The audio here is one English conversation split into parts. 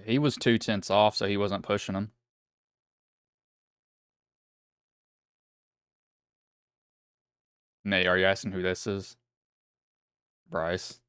He was 2 tenths off, so he wasn't pushing him. Nate, are you asking who this is? Bryce.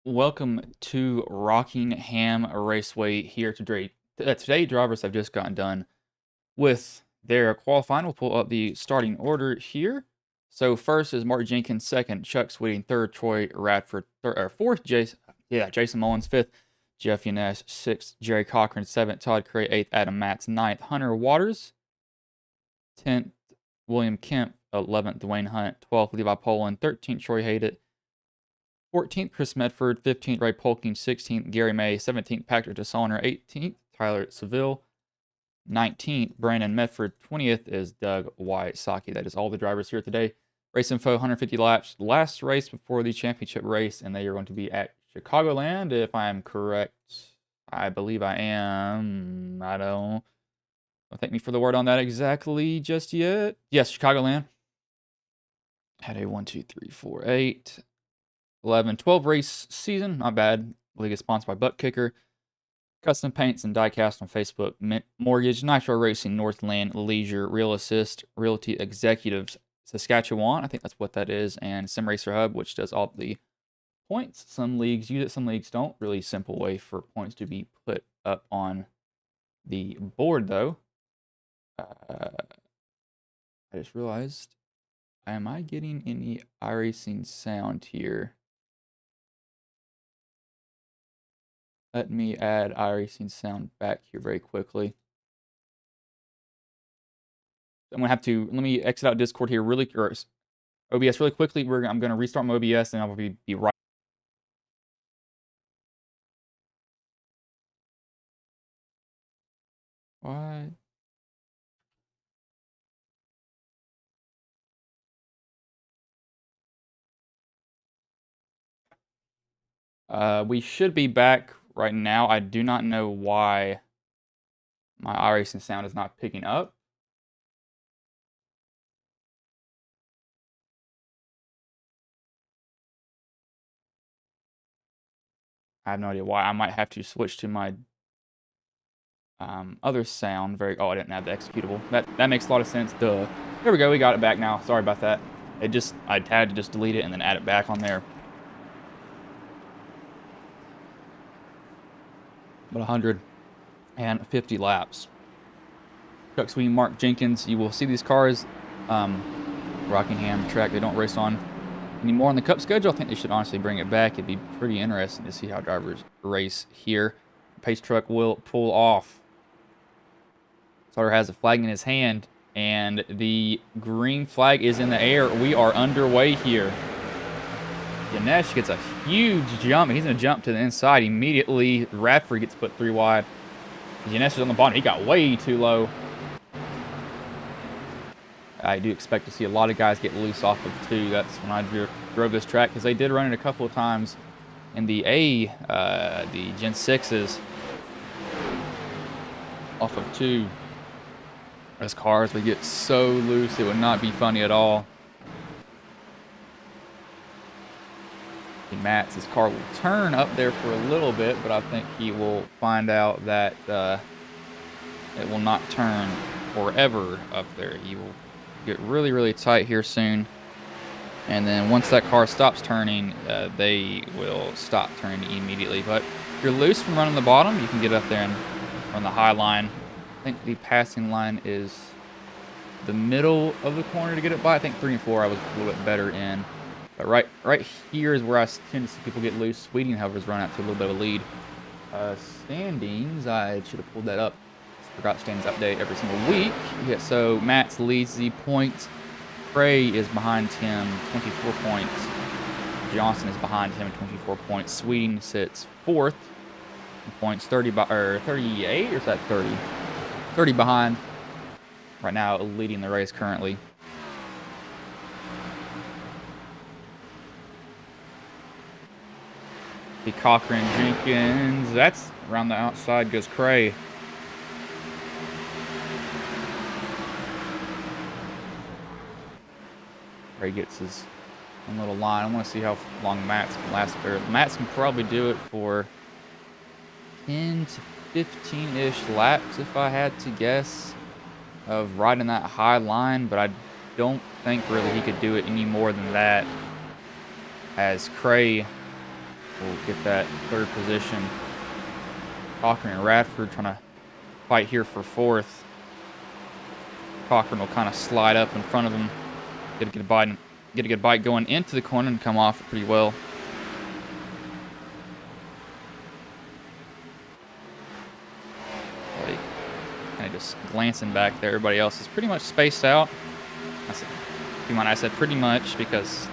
Welcome to Rockingham Raceway here today. Today, drivers have just gotten done with their qualifying. We'll pull up the starting order here. So first is Mark Jenkins, second, Chuck Sweeting, third, Troy Radford, fourth, Jason Mullins, fifth, Jeff Yanesh, sixth, Jerry Cochran, seventh, Todd Cray, eighth, Adam Matz, ninth, Hunter Waters, 10th, William Kemp, 11th, Dwayne Hunt, 12th, Levi Poland, 13th, Troy Haydett, 14th, Chris Medford, 15th, Ray Polking, 16th, Gary May, 17th, Patrick DeSauner, 18th, Tyler Seville, 19th, Brandon Medford, 20th is Doug Wysocki. That is all the drivers here today. Race info, 150 laps, last race before the championship race, and they are going to be at Chicagoland, if I am correct. I believe I am. Don't thank me for the word on that exactly just yet. Yes, Chicagoland. Had a 1, 2, 3, 4, 8, 11, 12 race season. Not bad. League is sponsored by Buttkicker. Custom paints and diecast on Facebook. Mint Mortgage, Nitro Racing, Northland, Leisure, Real Assist, Realty Executives, Saskatchewan. I think that's what that is. And Sim Racer Hub, which does all the points. Some leagues use it, some leagues don't. Really simple way for points to be put up on the board, though. I just realized, am I getting any iRacing sound here? Let me add iRacing sound back here very quickly. I'm gonna have to, let me exit out Discord here or OBS really quickly. I'm gonna restart my OBS and I'll be right. What? We should be back right now. I do not know why my iRacing sound is not picking up. I have no idea why. I might have to switch to my other sound. Oh, I didn't add the executable. That makes a lot of sense. Duh. There we go. We got it back now. Sorry about that. I had to just delete it and then add it back on there. But 150 laps. Chuck Sweeting, Mark Jenkins. You will see these cars. Rockingham track they don't race on anymore on the Cup schedule. I think they should honestly bring it back. It'd be pretty interesting to see how drivers race here. Pace truck will pull off. Sutter has a flag in his hand, and the green flag is in the air. We are underway here. Yanesh gets a huge jump. He's going to jump to the inside immediately. Radford gets put 3 wide. Yanesh is on the bottom. He got way too low. I do expect to see a lot of guys get loose off of 2. That's when I drove this track, because they did run it a couple of times in the the Gen 6s off of 2. As cars would get so loose, it would not be funny at all. Matt's, his car will turn up there for a little bit, but I think he will find out that it will not turn forever up there. He will get really, really tight here soon. And then once that car stops turning, they will stop turning immediately. But if you're loose from running the bottom, you can get up there and run the high line. I think the passing line is the middle of the corner to get it by. I think 3 and 4 I was a little bit better in. But right here is where I tend to see people get loose. Sweeting, however, has run out to a little bit of a lead. Standings, I should have pulled that up. Forgot standings update every single week. Yeah, so Matt leads the points. Cray is behind him, 24 points. Johnson is behind him, 24 points. Sweeting sits 4th in points, 38, or is that 30? 30 behind. Right now, leading the race currently. The Cochran, Jenkins, that's around the outside goes Cray. Cray gets his own little line. I want to see how long Matt's can last there. Matt's can probably do it for 10 to 15-ish laps, if I had to guess, of riding that high line, but I don't think really he could do it any more than that, as Cray will get that third position. Cochran and Radford trying to fight here for fourth. Cochran will kind of slide up in front of him, get a good bite going into the corner and come off it pretty well. Like, kind of just glancing back there. Everybody else is pretty much spaced out. I said pretty much because,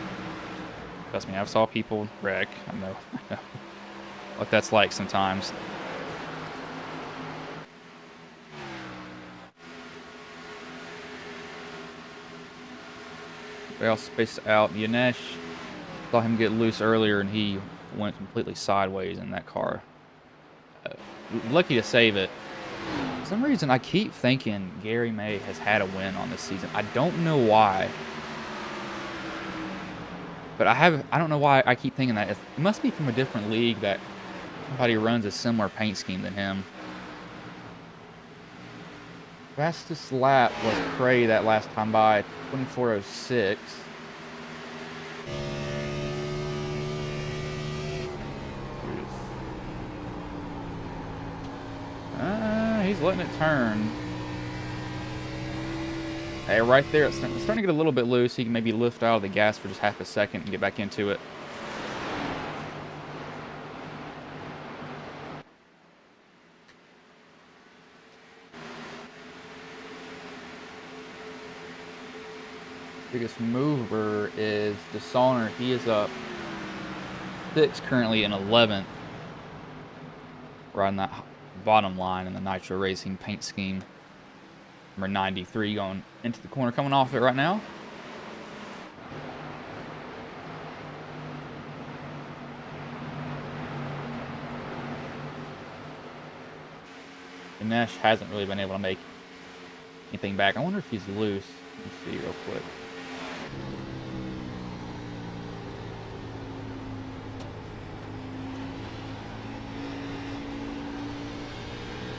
trust me, I've saw people wreck. I know what that's like sometimes. They all spaced out. Yanesh, saw him get loose earlier, and he went completely sideways in that car. Lucky to save it. For some reason, I keep thinking Gary May has had a win on this season. I don't know why. But I don't know why I keep thinking that. It must be from a different league that somebody runs a similar paint scheme than him. Fastest lap was Cray that last time by, 24:06. He's letting it turn. Hey, right there, it's starting to get a little bit loose. He can maybe lift out of the gas for just half a second and get back into it. Biggest mover is DeSaulner. He is up 6 currently in 11th. Riding that bottom line in the Nitro Racing paint scheme. Number 93 going into the corner, coming off it right now. Nash hasn't really been able to make anything back. I wonder if he's loose. Let me see real quick.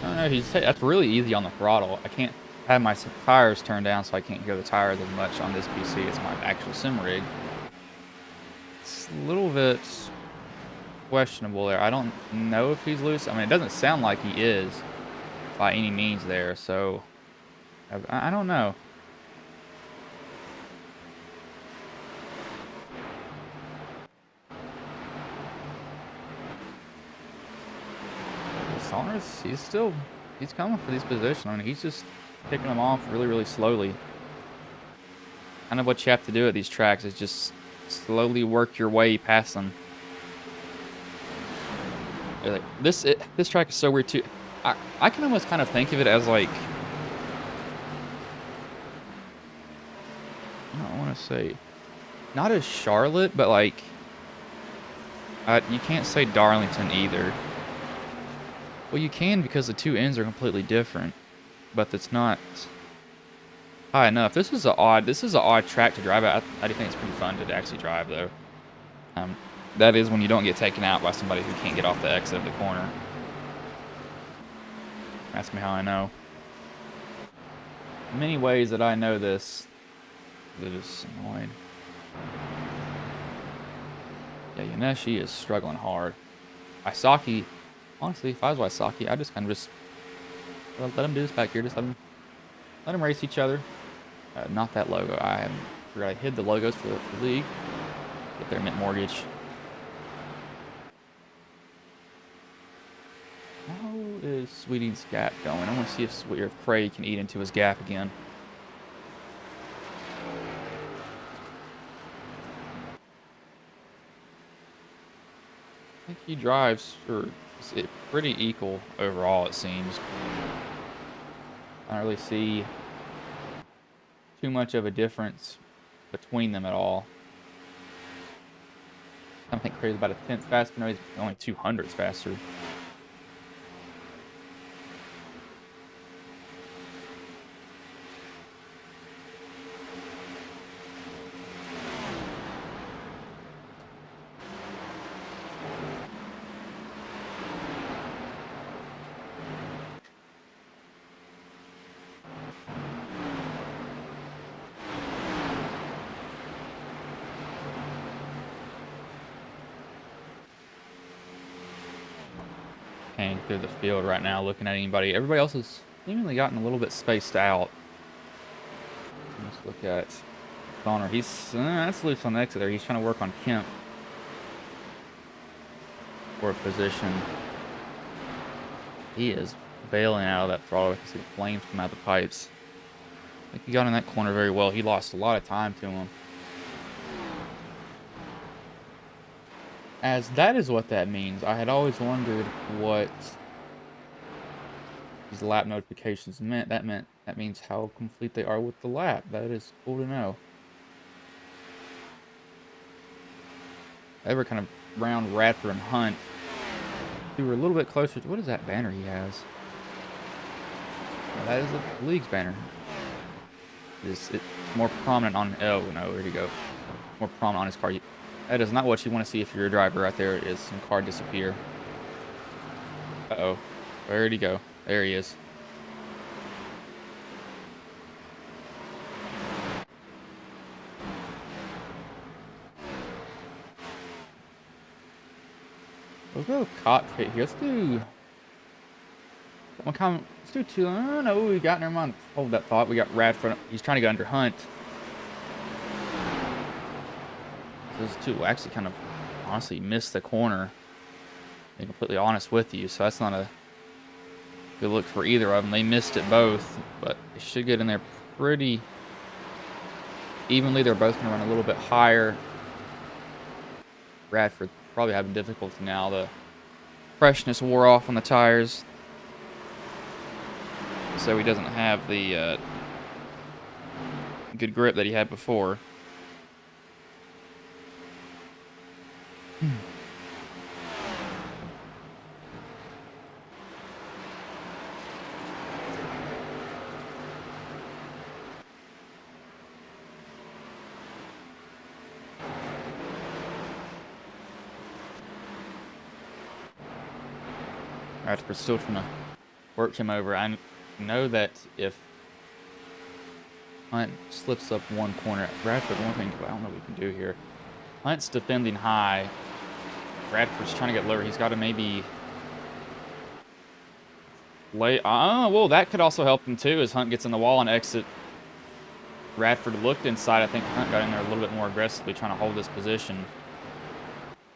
Oh no, that's really easy on the throttle. I can't have my tires turned down, so I can't hear the tires as much on this PC. It's my actual sim rig. It's a little bit questionable there. I don't know if he's loose. I mean, it doesn't sound like he is by any means there, so I don't know. Saunders, he's coming for these positions. I mean, he's just picking them off really, really slowly. Kind of what you have to do at these tracks is just slowly work your way past them. Like, this track is so weird too. I can almost kind of think of it as like, I don't want to say, not as Charlotte, but like, you can't say Darlington either. Well, you can because the two ends are completely different, but it's not high enough. This is an odd track to drive at. I do think it's pretty fun to actually drive though. That is when you don't get taken out by somebody who can't get off the exit of the corner. Ask me how I know. Many ways that I know this. They're just annoying. Yeah, Yaneshi is struggling hard. Isaki, honestly, if I was Isaki, I'd just kind of let him do this back here. Just let him race each other. Not that logo. I hid the logos for the league. Get their mint mortgage. How is Sweetie's gap going? I want to see if Craig can eat into his gap again. I think he drives pretty equal overall, it seems. I don't really see too much of a difference between them at all. I don't think Craig's about a 10th faster. No, he's only 200s faster. scanning through the field right now, looking at anybody. Everybody else has seemingly gotten a little bit spaced out. Let's look at Connor. He's that's loose on the exit there. He's trying to work on Kemp for a position. He is bailing out of that throttle. I can see flames come out the pipes. I think he got in that corner very well. He lost a lot of time to him. As that is what that means. I had always wondered what these lap notifications meant. That means how complete they are with the lap. That is cool to know. They were kind of round Radford and Hunt. We were a little bit closer to, what is that banner he has? Well, that is the league's banner. It's more prominent on, oh no, there you go. More prominent on his car. That is not what you want to see if you're a driver right there, is some car disappear. Uh-oh. Where did he go? There he is. We'll go cockpit here. Let's do... Let's do two. Oh, no, we got, never mind. Hold that thought. We got Radford. He's trying to go under Hunt. Those two actually kind of honestly missed the corner. Being completely honest with you, so that's not a good look for either of them. They missed it both, but they should get in there pretty evenly. They're both going to run a little bit higher. Radford probably having difficulty now. The freshness wore off on the tires, so he doesn't have the good grip that he had before. Radford's still trying to work him over. I know that if Hunt slips up one corner, Radford, one thing I don't know what we can do here. Hunt's defending high. Radford's trying to get lower. He's got to maybe lay. Well, that could also help him too as Hunt gets in the wall and exit. Radford looked inside. I think Hunt got in there a little bit more aggressively, trying to hold this position.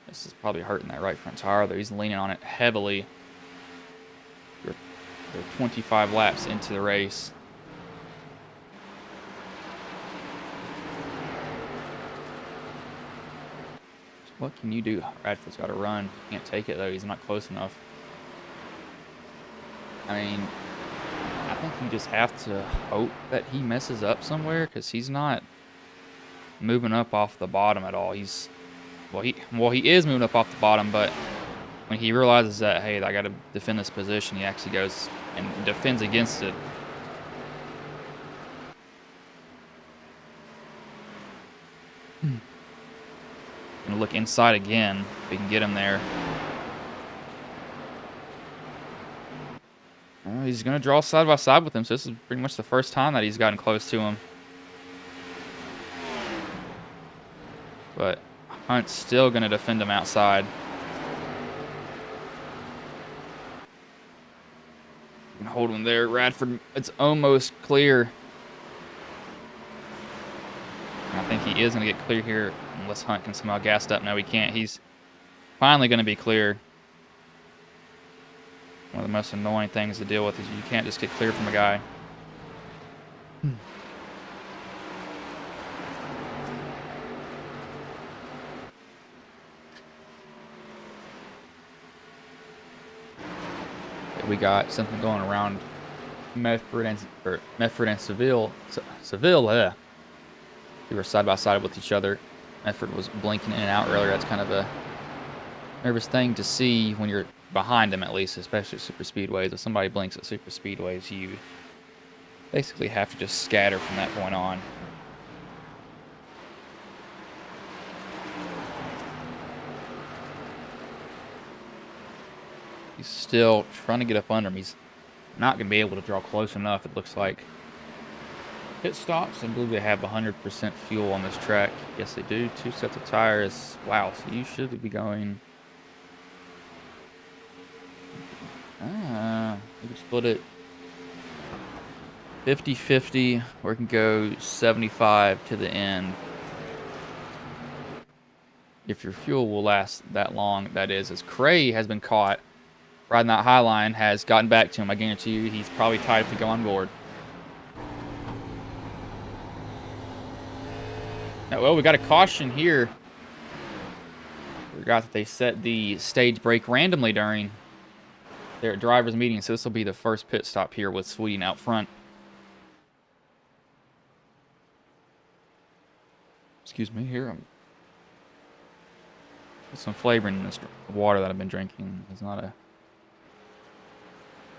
This is probably hurting that right front tire, though. He's leaning on it heavily. They're 25 laps into the race. What can you do? Radford's got to run. Can't take it, though. He's not close enough. I mean, I think you just have to hope that he messes up somewhere, because he's not moving up off the bottom at all. He's, well, he is moving up off the bottom, but when he realizes that, hey, I got to defend this position, he actually goes and defends against it. Gonna look inside again if we can get him there. He's gonna draw side by side with him, so this is pretty much the first time that he's gotten close to him. But Hunt's still gonna defend him outside. Can hold him there. Radford, it's almost clear. And I think he is gonna get clear here unless Hunt can somehow gas up. No, he can't. He's finally gonna be clear. One of the most annoying things to deal with is you can't just get clear from a guy. We got something going around Medford and Seville. Seville, they were side by side with each other. Medford was blinking in and out earlier. That's kind of a nervous thing to see when you're behind them, at least, especially super speedways. If somebody blinks at super speedways, you basically have to just scatter from that point on. He's still trying to get up under him. He's not going to be able to draw close enough, it looks like. Pit stops. I believe they have 100% fuel on this track. Yes, they do. 2 sets of tires. Wow, so you should be going split it 50-50, or we can go 75 to the end. If your fuel will last that long, that is. As Cray has been caught riding that high line, has gotten back to him. I guarantee you he's probably tired to go on board. Now, well, we got a caution here. Forgot that they set the stage brake randomly during their driver's meeting, so this will be the first pit stop here with Sweeting out front. Excuse me, here I'm put some flavoring in this water that I've been drinking. It's not a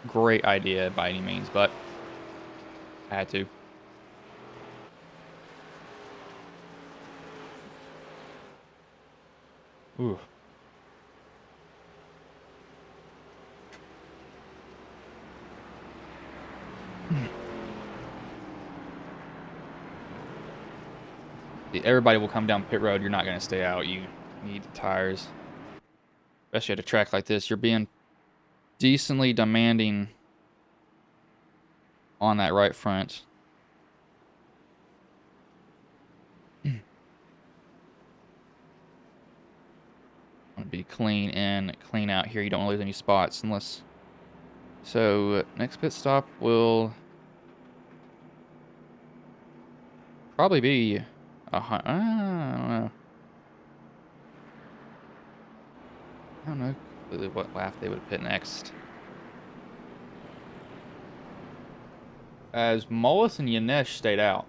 great idea by any means, but I had to. Ooh. Everybody will come down pit road. You're not going to stay out. You need the tires. Especially at a track like this. You're being decently demanding on that right front. Want to be clean in, clean out here. You don't lose any spots unless... So, next pit stop will probably be... I don't know what lap they would pit next. As Mullis and Yanesh stayed out.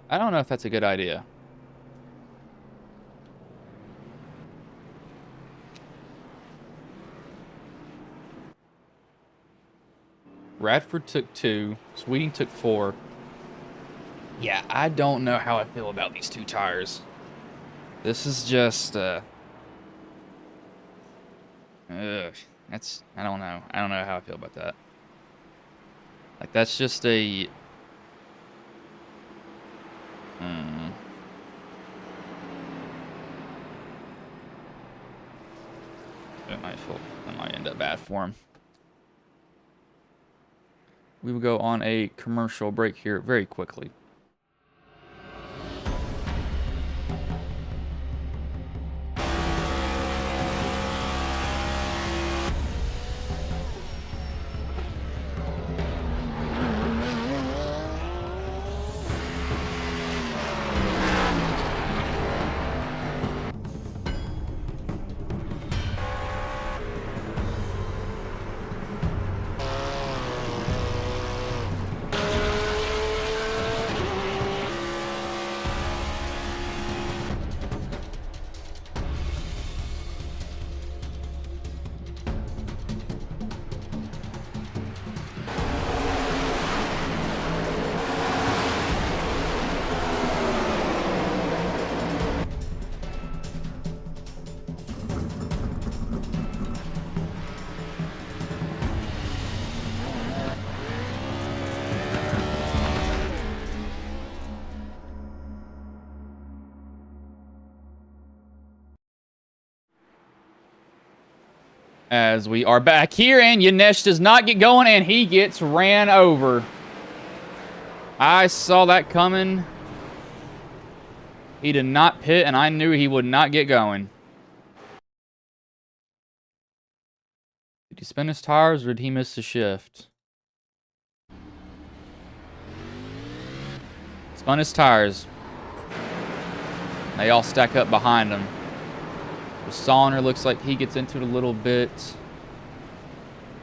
I don't know if that's a good idea. Radford took 2. Sweeting took 4. Yeah, I don't know how I feel about these 2 tires. This is just, that's, I don't know. I don't know how I feel about that. Like, that's just a, that might end up bad for him. We will go on a commercial break here very quickly. As we are back here, and Yanesh does not get going, and he gets ran over. I saw that coming. He did not pit, and I knew he would not get going. Did he spin his tires, or did he miss the shift? Spun his tires. They all stack up behind him. Sonner looks like he gets into it a little bit.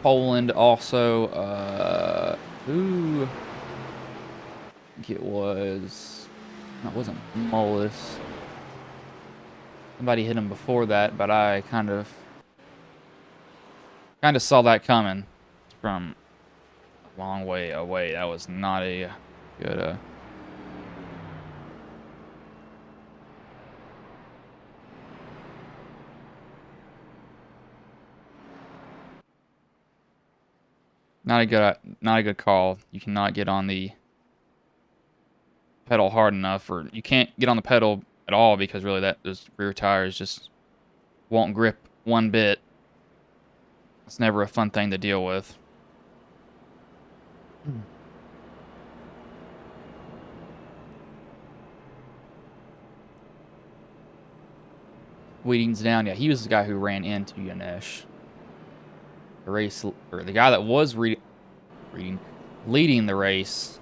Poland also. Who? I think it was. No, it wasn't Mullis. Somebody hit him before that, but I kind of saw that coming from a long way away. That was not a good. Not a good call. You cannot get on the pedal hard enough, or you can't get on the pedal at all because really those rear tires just won't grip one bit. It's never a fun thing to deal with. Wheating's down. Yeah, he was the guy who ran into Yanesh. The race, or the guy that was leading the race.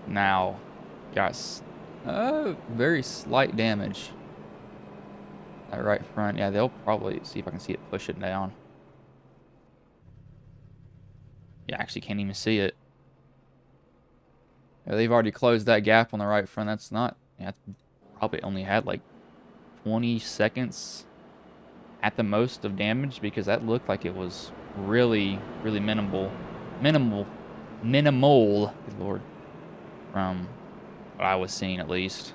Now, got very slight damage. That right front. Yeah, they'll probably see if I can see it push it down. Yeah, I actually can't even see it. Yeah, they've already closed that gap on the right front. That's not. Yeah, probably only had like 20 seconds at the most of damage, because that looked like it was really, really minimal. Good Lord. From what I was seeing, at least.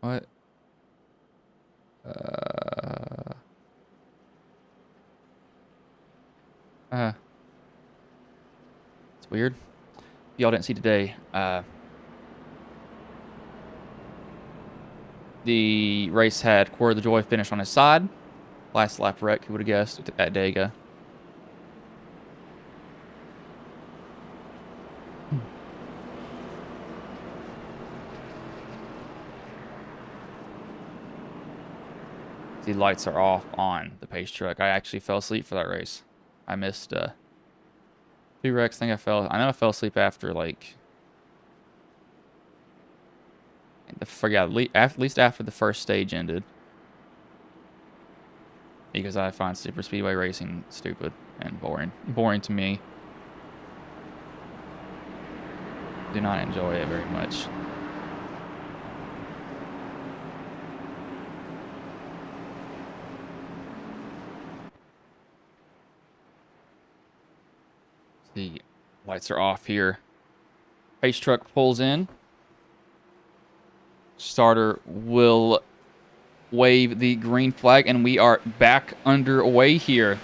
What? It's weird. Y'all didn't see today. The race had Core of the Joy finish on his side. Last lap wreck, who would have guessed, at Dega. The lights are off on the pace truck. I actually fell asleep for that race. I missed 2 wrecks. I know I fell asleep after, like, at least after the first stage ended. Because I find super speedway racing stupid and boring. Boring to me. Do not enjoy it very much. The lights are off here. Pace truck pulls in. Starter will wave the green flag, and we are back underway here.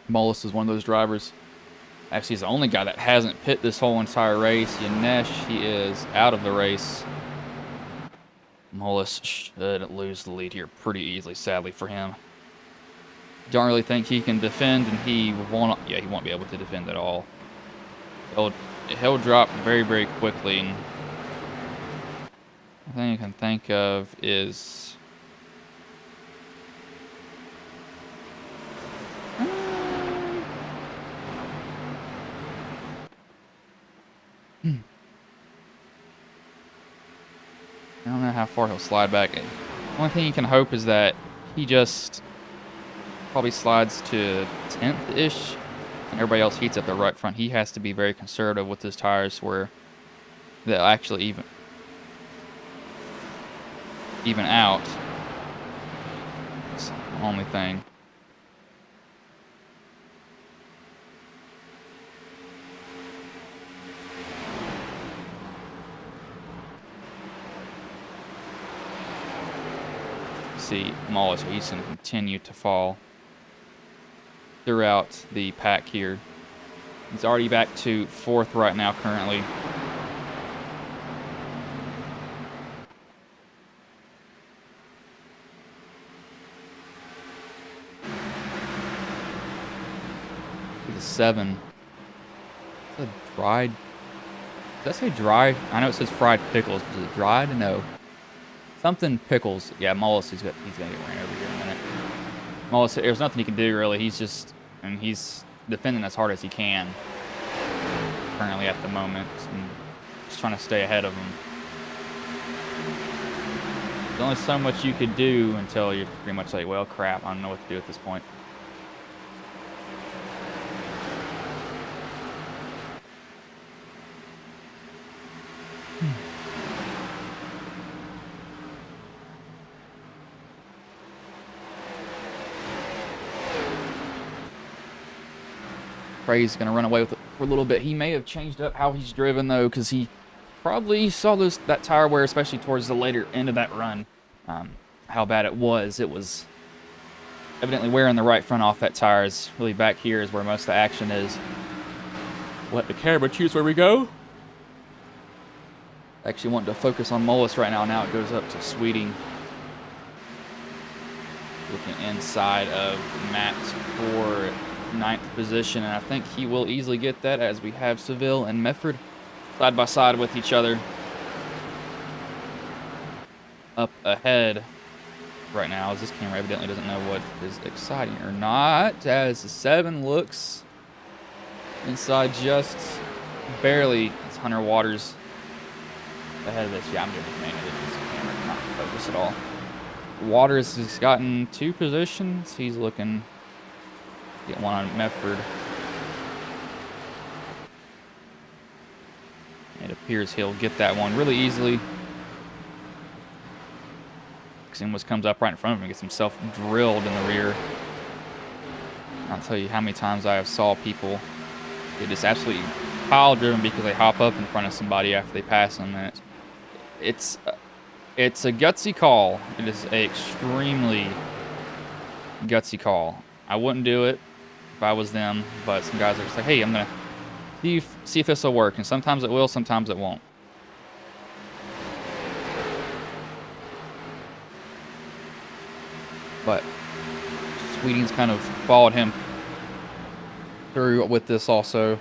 Mullis is one of those drivers. Actually, he's the only guy that hasn't pit this whole entire race. Yanesh, he is out of the race. Mullis should lose the lead here pretty easily, sadly for him. Don't really think he can defend, and he won't. Yeah, he won't be able to defend at all. He'll drop very, very quickly. And the thing I can think of is I don't know how far he'll slide back. The only thing you can hope is that he just probably slides to 10th-ish, and everybody else heats up the right front. He has to be very conservative with his tires where they'll actually even out. It's the only thing. See Mullis, he's going to continue to fall throughout the pack here. He's already back to 4th right now currently. The 7. Is that dried? Does that say dried? I know it says fried pickles. Was it dried? No. Something pickles. Yeah, Mullis, he's gonna get ran over here in a minute. Mullis, there's nothing he can do really. He's defending as hard as he can currently at the moment. And just trying to stay ahead of him. There's only so much you could do until you're pretty much like, well, crap, I don't know what to do at this point. He's going to run away with it for a little bit. He may have changed up how he's driven, though, because he probably saw that tire wear, especially towards the later end of that run. how bad it was. It was evidently wearing the right front off that tire. Is really back here is where most of the action is. Let the camera choose where we go. Actually wanting to focus on Mullis right now. Now it goes up to Sweeting. Looking inside of Matt's for 9th position, and I think he will easily get that as we have Seville and Medford side by side with each other. Up ahead right now, as this camera evidently doesn't know what is exciting or not, as the 7 looks inside just barely. It's Hunter Waters ahead of this. Yeah, I'm doing this manually. This camera cannot focus at all. Waters has gotten 2 positions. He's looking to get one on Medford. It appears he'll get that one really easily. Almost comes up right in front of him and gets himself drilled in the rear. I'll tell you how many times I have saw people get just absolutely pile driven because they hop up in front of somebody after they pass them. And it's a gutsy call. It is an extremely gutsy call. I wouldn't do it if I was them, but some guys are just like, hey, I'm going to see if this will work. And sometimes it will, sometimes it won't. But Sweeting's kind of followed him through with this also.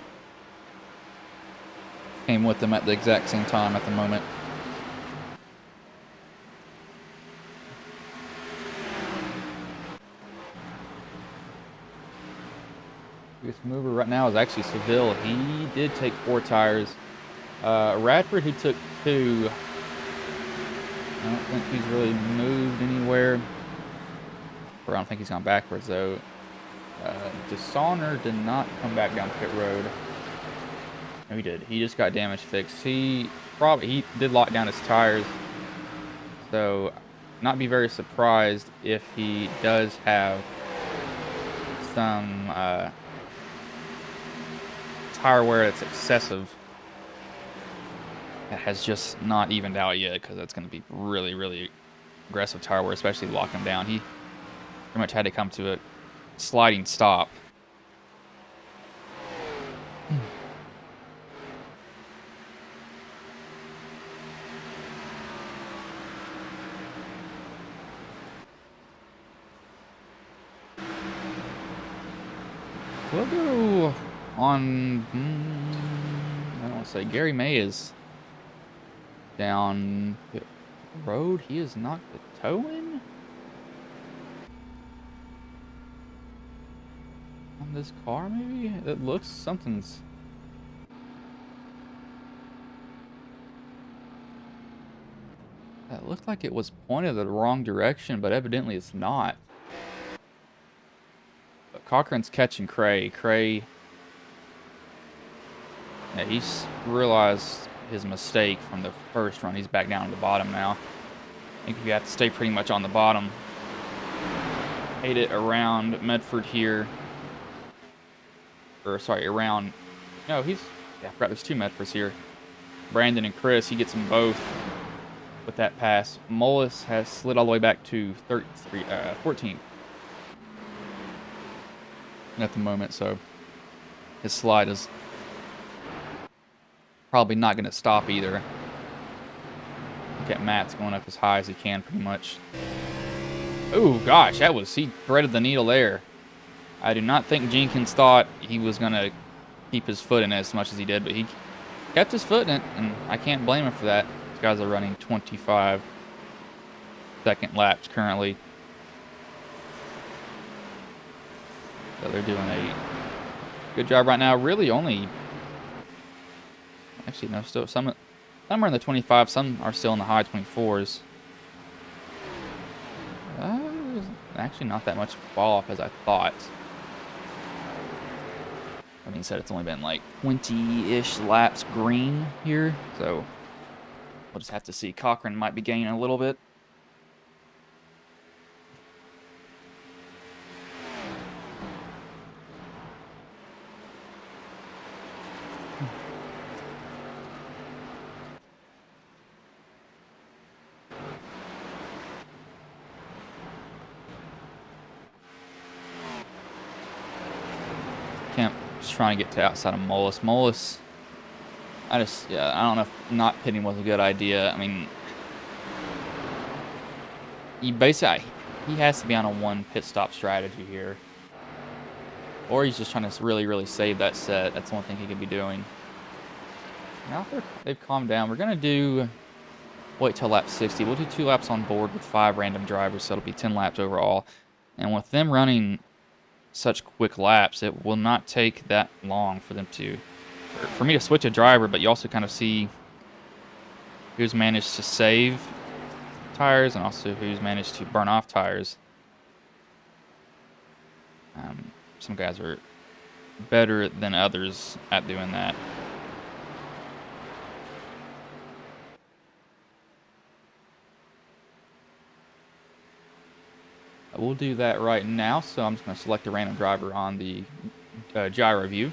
Came with them at the exact same time at the moment. This mover right now is actually Seville. He did take 4 tires. Radford, he took 2. I don't think he's really moved anywhere. Or I don't think he's gone backwards, though. DeSauner did not come back down pit road. No, he did. He just got damage fixed. He did lock down his tires. So, not be very surprised if he does have some tire wear that's excessive. That has just not evened out yet, because that's going to be really, really aggressive tire wear, especially locking him down. He pretty much had to come to a sliding stop. We'll go on, I don't want to say, Gary May is down pit road. He is not the towing on this car, maybe? It looks something's... That looked like it was pointed the wrong direction, but evidently it's not. But Cochran's catching Cray. Cray... Yeah, he's realized his mistake from the first run. He's back down to the bottom now. I think you have to stay pretty much on the bottom. Made it around Medford here. Or, sorry, around... No, he's... Yeah, I forgot there's 2 Medfords here. Brandon and Chris, he gets them both with that pass. Mullis has slid all the way back to 14th at the moment, so his slide is probably not going to stop either. Look at Matt's going up as high as he can, pretty much. Oh, gosh, he threaded the needle there. I do not think Jenkins thought he was going to keep his foot in it as much as he did, but he kept his foot in it, and I can't blame him for that. These guys are running 25-second laps currently. So they're doing a good job right now. Really only... Actually, no, still some are in the 25, some are still in the high 24s. Actually, not that much fall off as I thought. That being said, it's only been like 20-ish laps green here, so we'll just have to see. Cochran might be gaining a little bit. Kemp is trying to get to outside of Mullis. Mullis, I don't know if not pitting was a good idea. I mean, he has to be on a one pit stop strategy here. Or he's just trying to really, really save that set. That's one thing he could be doing. Now they've calmed down. We're going to wait till lap 60. We'll do 2 laps on board with 5 random drivers, so it'll be 10 laps overall. And with them running such quick laps, it will not take that long for me to switch a driver, but you also kind of see who's managed to save tires and also who's managed to burn off tires. Some guys are better than others at doing that. We'll do that right now, so I'm just going to select a random driver on the gyro view.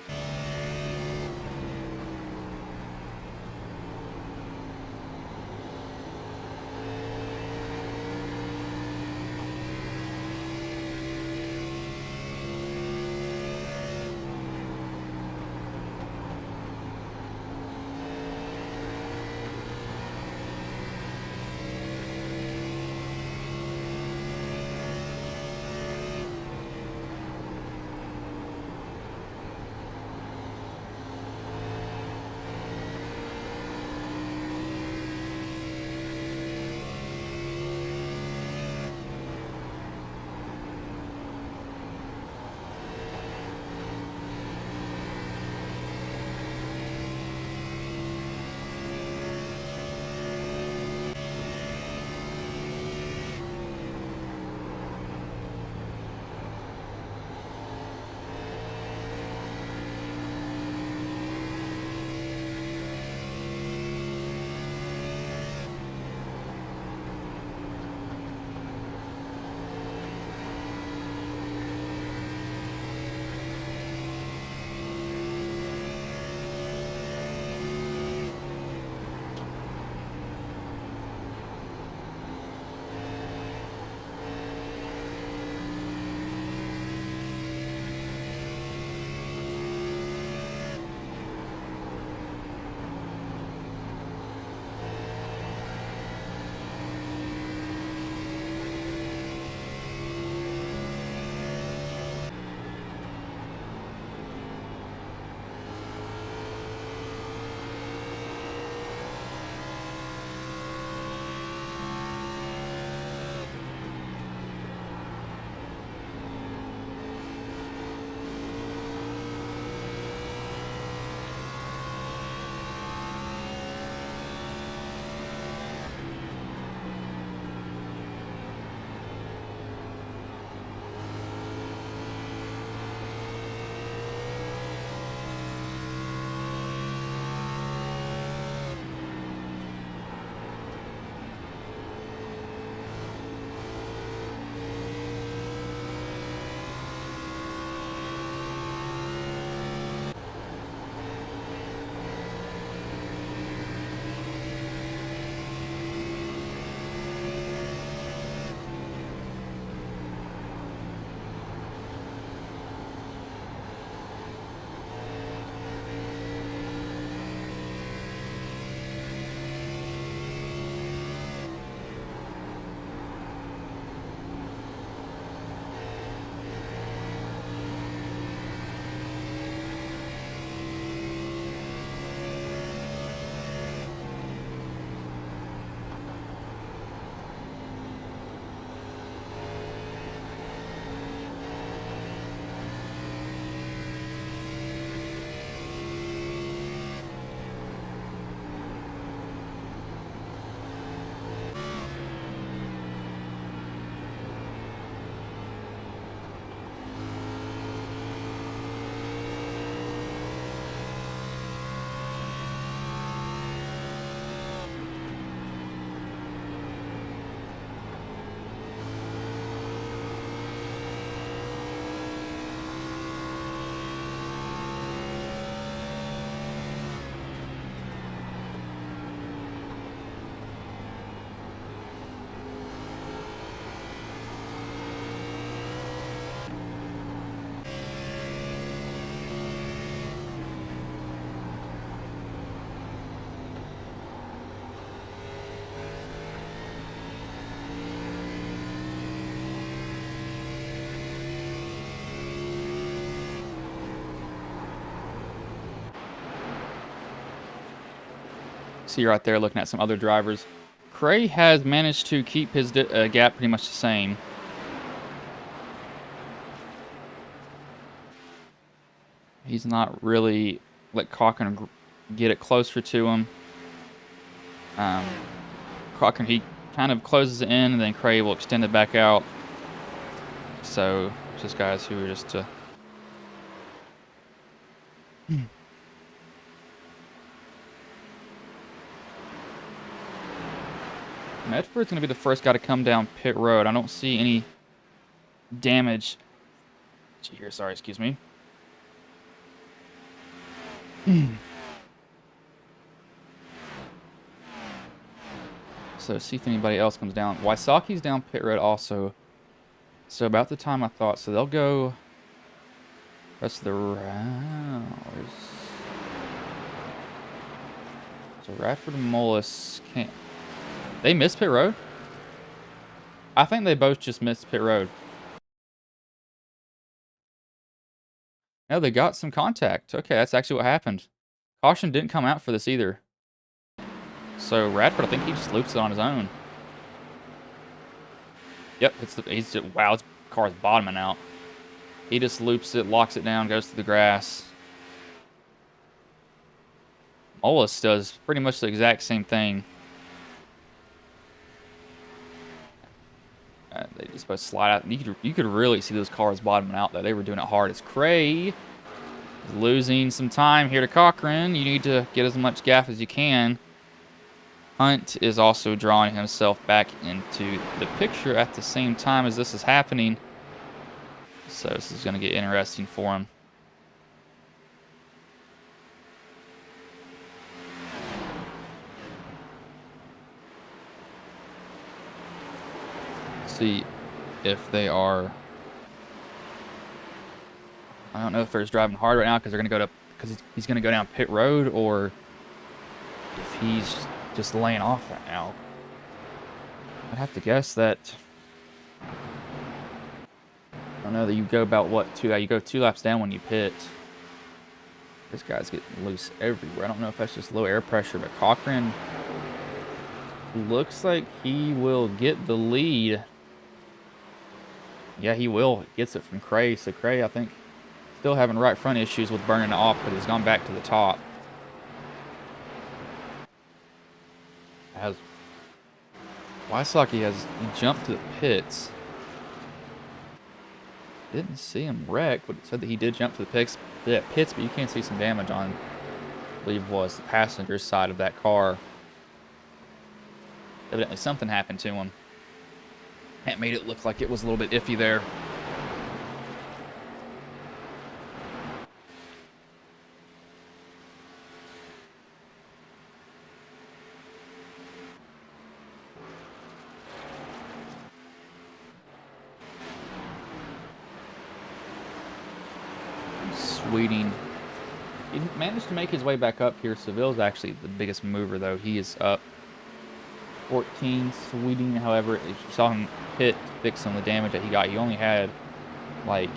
See right there looking at some other drivers. Cray has managed to keep his gap pretty much the same. He's not really let Cochran get it closer to him. Cochran, he kind of closes it in, and then Cray will extend it back out. So, just guys who are just Medford's going to be the first guy to come down pit road. I don't see any damage. Here, sorry, excuse me. So, see if anybody else comes down. Wysocki's down pit road also. So, about the time I thought. So, they'll go rest of the round. So, Radford and Mullis can't. They missed pit road? I think they both just missed pit road. No, they got some contact. Okay, that's actually what happened. Caution didn't come out for this either. So Radford, I think he just loops it on his own. Yep, wow, his car's bottoming out. He just loops it, locks it down, goes through the grass. Mullis does pretty much the exact same thing. They just both slide out. You could really see those cars bottoming out, though. They were doing it hard. As Cray is losing some time here to Cochran. You need to get as much gap as you can. Hunt is also drawing himself back into the picture at the same time as this is happening. So this is going to get interesting for him. See if they are. I don't know if they're just driving hard right now because he's going to go down pit road, or if he's just laying off right now. I'd have to guess that. I don't know that you go about you go 2 laps down when you pit. This guy's getting loose everywhere. I don't know if that's just low air pressure, but Cochran looks like he will get the lead. Yeah, he will. Gets it from Cray. So Cray, I think, still having right front issues with burning it off, but he's gone back to the top. Wysocki he jumped to the pits. Didn't see him wreck, but it said that he did jump to the pits, but you can see some damage on, I believe, was the passenger side of that car. Evidently something happened to him. That made it look like it was a little bit iffy there. Sweeting. He managed to make his way back up here. Seville's actually the biggest mover, though. He is up 14. Sweeting, however, if you saw him pit fix on the damage that he got, he only had like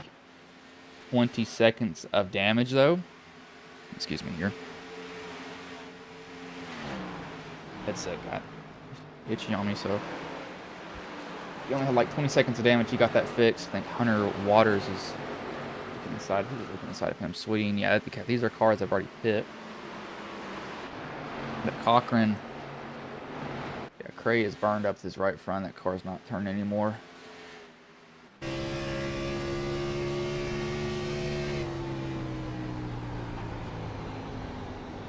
20 seconds of damage, though. Excuse me here. Headset got itchy on me, so he only had like 20 seconds of damage. He got that fixed. I think Hunter Waters is looking inside. Who's looking inside of him? Sweeting. Yeah, these are cars I've already pit. But Cochran. Cray is burned up to his right front. That car's not turning anymore.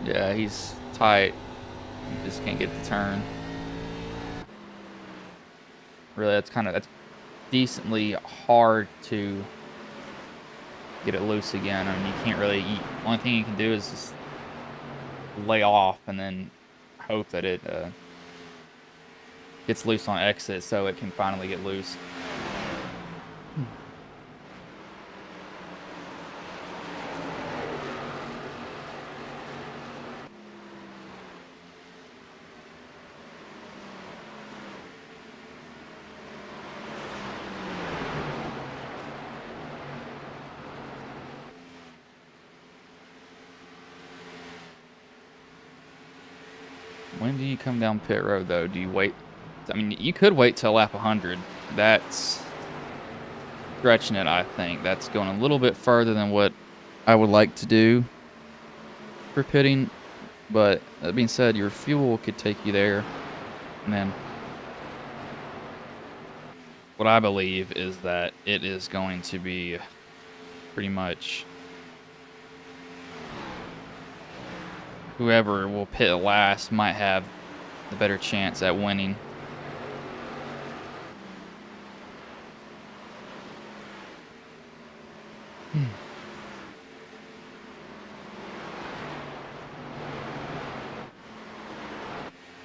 Yeah, he's tight. He just can't get it to turn. Really, that's decently hard to get it loose again. I mean, you can't really. Only thing you can do is just lay off and then hope that it gets loose on exit so it can finally get loose. When do you come down pit road, though? Do you wait? I mean, you could wait till lap 100. That's stretching it, I think. That's going a little bit further than what I would like to do for pitting. But that being said, your fuel could take you there. And then what I believe is that it is going to be pretty much whoever will pit last might have the better chance at winning.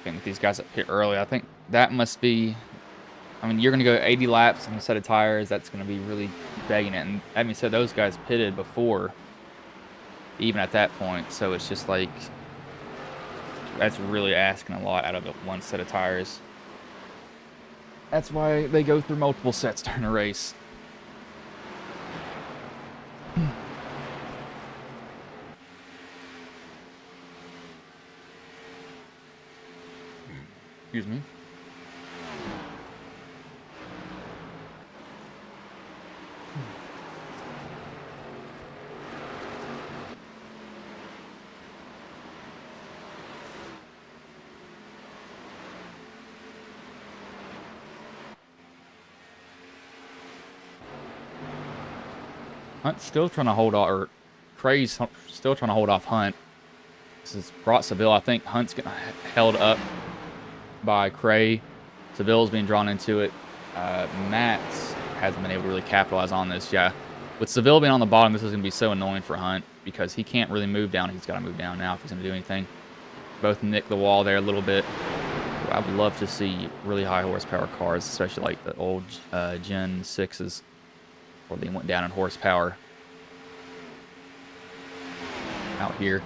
Getting these guys up here early. I think that must be, I mean, you're going to go 80 laps on a set of tires. That's going to be really begging it. And that being said, those guys pitted before, even at that point. So it's just like, that's really asking a lot out of the one set of tires. That's why they go through multiple sets during a race. Excuse me. Hunt's still trying to hold off, or Cray's still trying to hold off Hunt. This is brought Seville. I think Hunt's getting held up by Cray. Seville's being drawn into it. Matt hasn't been able to really capitalize on this. Yeah, with Seville being on the bottom, this is going to be so annoying for Hunt because he can't really move down. He's got to move down now if he's going to do anything. Both nick the wall there a little bit. I would love to see really high horsepower cars, especially like the old Gen 6s, where they went down in horsepower. Out here.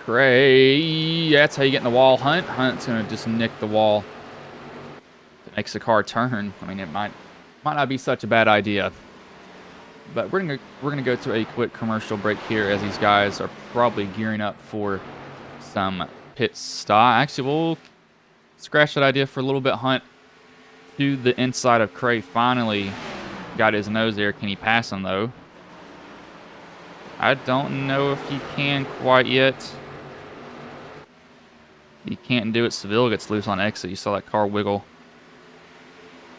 Cray, that's how you get in the wall. Hunt's gonna just nick the wall. It makes the car turn. I mean, it might not be such a bad idea. But we're gonna go to a quick commercial break here as these guys are probably gearing up for some pit stop. Actually, we'll scratch that idea for a little bit. Hunt to the inside of Cray. Finally got his nose there. Can he pass him though? I don't know if he can quite yet. He can't do it. Seville gets loose on exit. You saw that car wiggle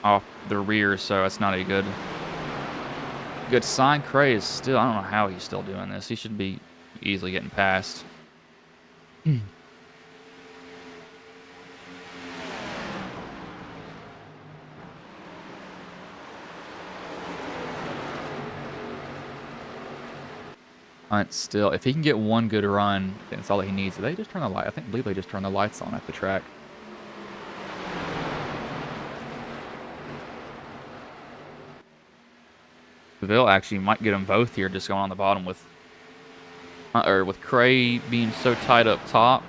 off the rear, so that's not a good sign. Cray is still, I don't know how he's still doing this. He should be easily getting past. Hunt still, if he can get one good run, that's all that he needs. Did they just turn the light? I believe they just turned the lights on at the track. Seville actually might get them both here, just going on the bottom with Cray being so tight up top.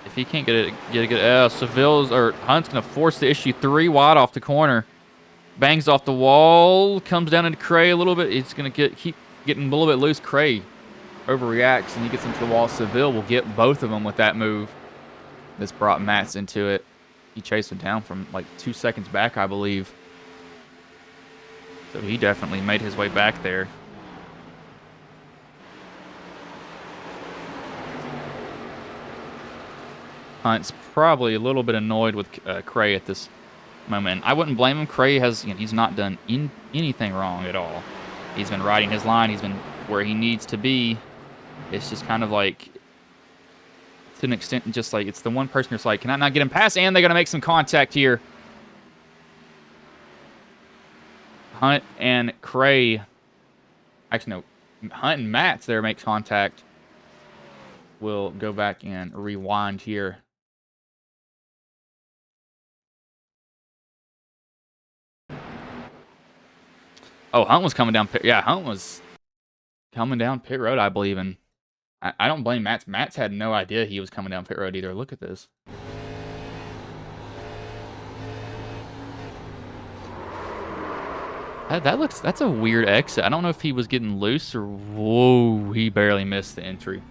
If he can't get a good, Hunt's gonna force the issue 3 wide off the corner. Bangs off the wall, comes down into Cray a little bit. It's going to keep getting a little bit loose. Cray overreacts, and he gets into the wall. Seville will get both of them with that move. This brought Matz into it. He chased him down from like 2 seconds back, I believe. So he definitely made his way back there. Hunt's probably a little bit annoyed with Cray at this moment. I wouldn't blame him. Cray has, he's not done anything wrong at all. He's been riding his line. He's been where he needs to be. It's just kind of like, to an extent, just like, it's the one person who's like, can I not get him past? And they're going to make some contact here. Hunt and Cray, actually no, Hunt and Matz there make contact. We'll go back and rewind here. Oh, Hunt was coming down pit. Yeah, Hunt was coming down pit road, I believe. And I don't blame Matz. Matz had no idea he was coming down pit road either. Look at this. That's a weird exit. I don't know if he was getting loose or, whoa, he barely missed the entry.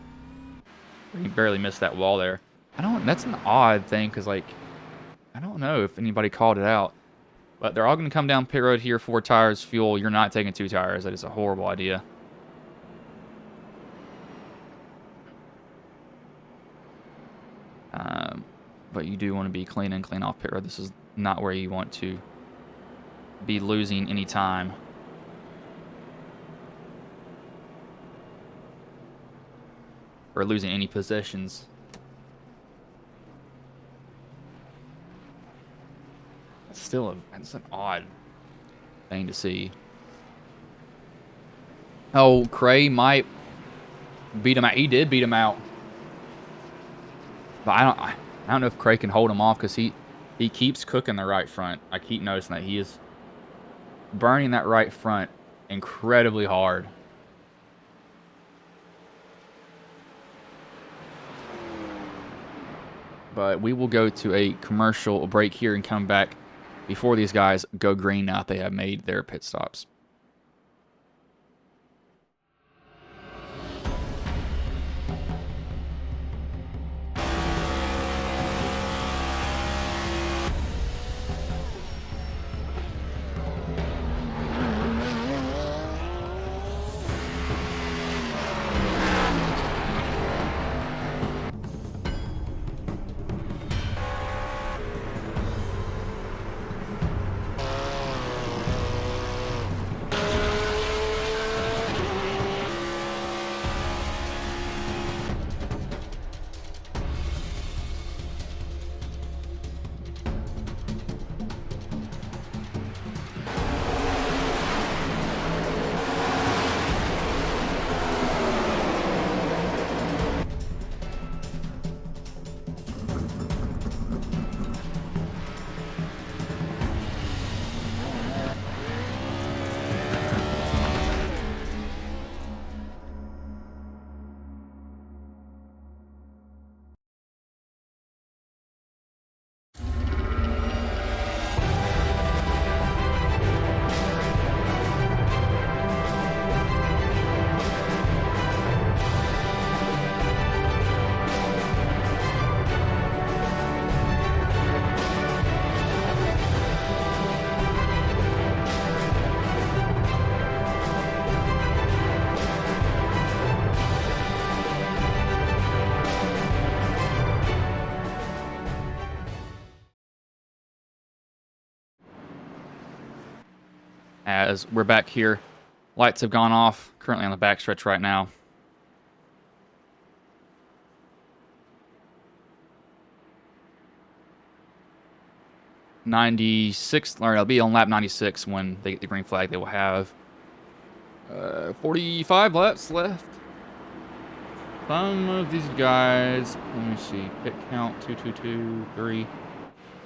He barely missed that wall there. That's an odd thing, because, like, I don't know if anybody called it out. But they're all going to come down pit road here, 4 tires, fuel. You're not taking 2 tires. That is a horrible idea. But you do want to be clean and clean off pit road. This is not where you want to be losing any time. Or losing any positions. Still, it's an odd thing to see. Oh, Cray might beat him out. He did beat him out. But I don't know if Cray can hold him off, because he keeps cooking the right front. I keep noticing that he is burning that right front incredibly hard. But we will go to a commercial break here and come back before these guys go green now that they have made their pit stops. As we're back here, lights have gone off. Currently on the backstretch right now. '96, or it'll be on lap 96 when they get the green flag. They will have 45 laps left. Some of these guys, let me see, pit count 2, 2, 2, 3.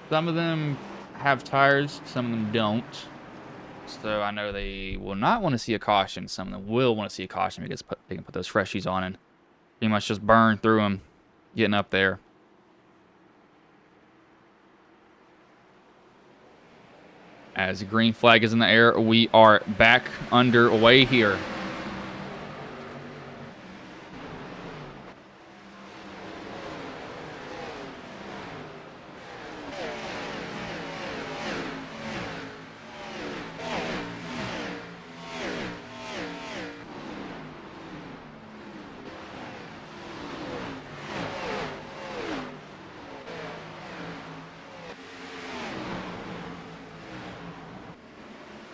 Some of them have tires, some of them don't. So I know they will not want to see a caution. Some of them will want to see a caution because they can put those freshies on and pretty much just burn through them getting up there. As the green flag is in the air, we are back underway here.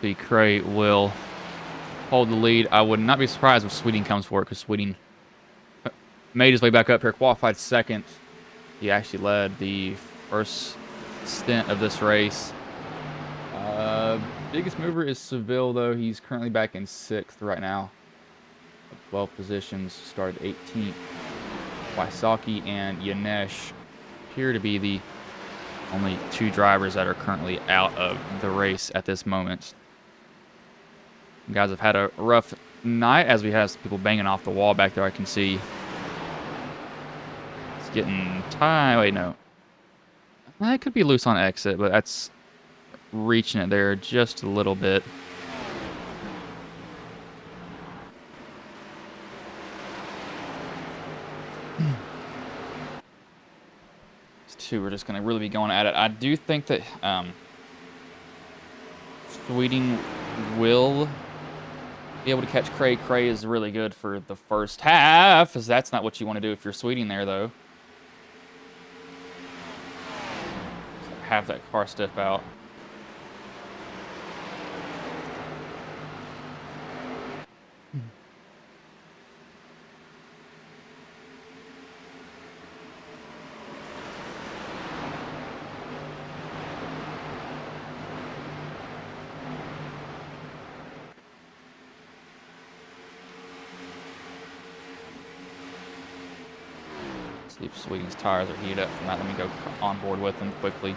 The Cray will hold the lead. I would not be surprised if Sweeting comes for it, because Sweeting made his way back up here, qualified second. He actually led the first stint of this race. Biggest mover is Seville, though. He's currently back in 6th right now. 12 positions, started 18th. Wysocki and Yanesh appear to be the only 2 drivers that are currently out of the race at this moment. You guys have had a rough night, as we have some people banging off the wall back there. I can see it's getting tight. Wait, no. It could be loose on exit, but that's reaching it there just a little bit. two are just going to really be going at it. I do think that Sweeting will be able to catch Cray. Cray is really good for the first half, as that's not what you want to do if you're Sweeting there, though. Have that car stiff out. See if Sweeting's tires are heated up from that. Let me go on board with him quickly.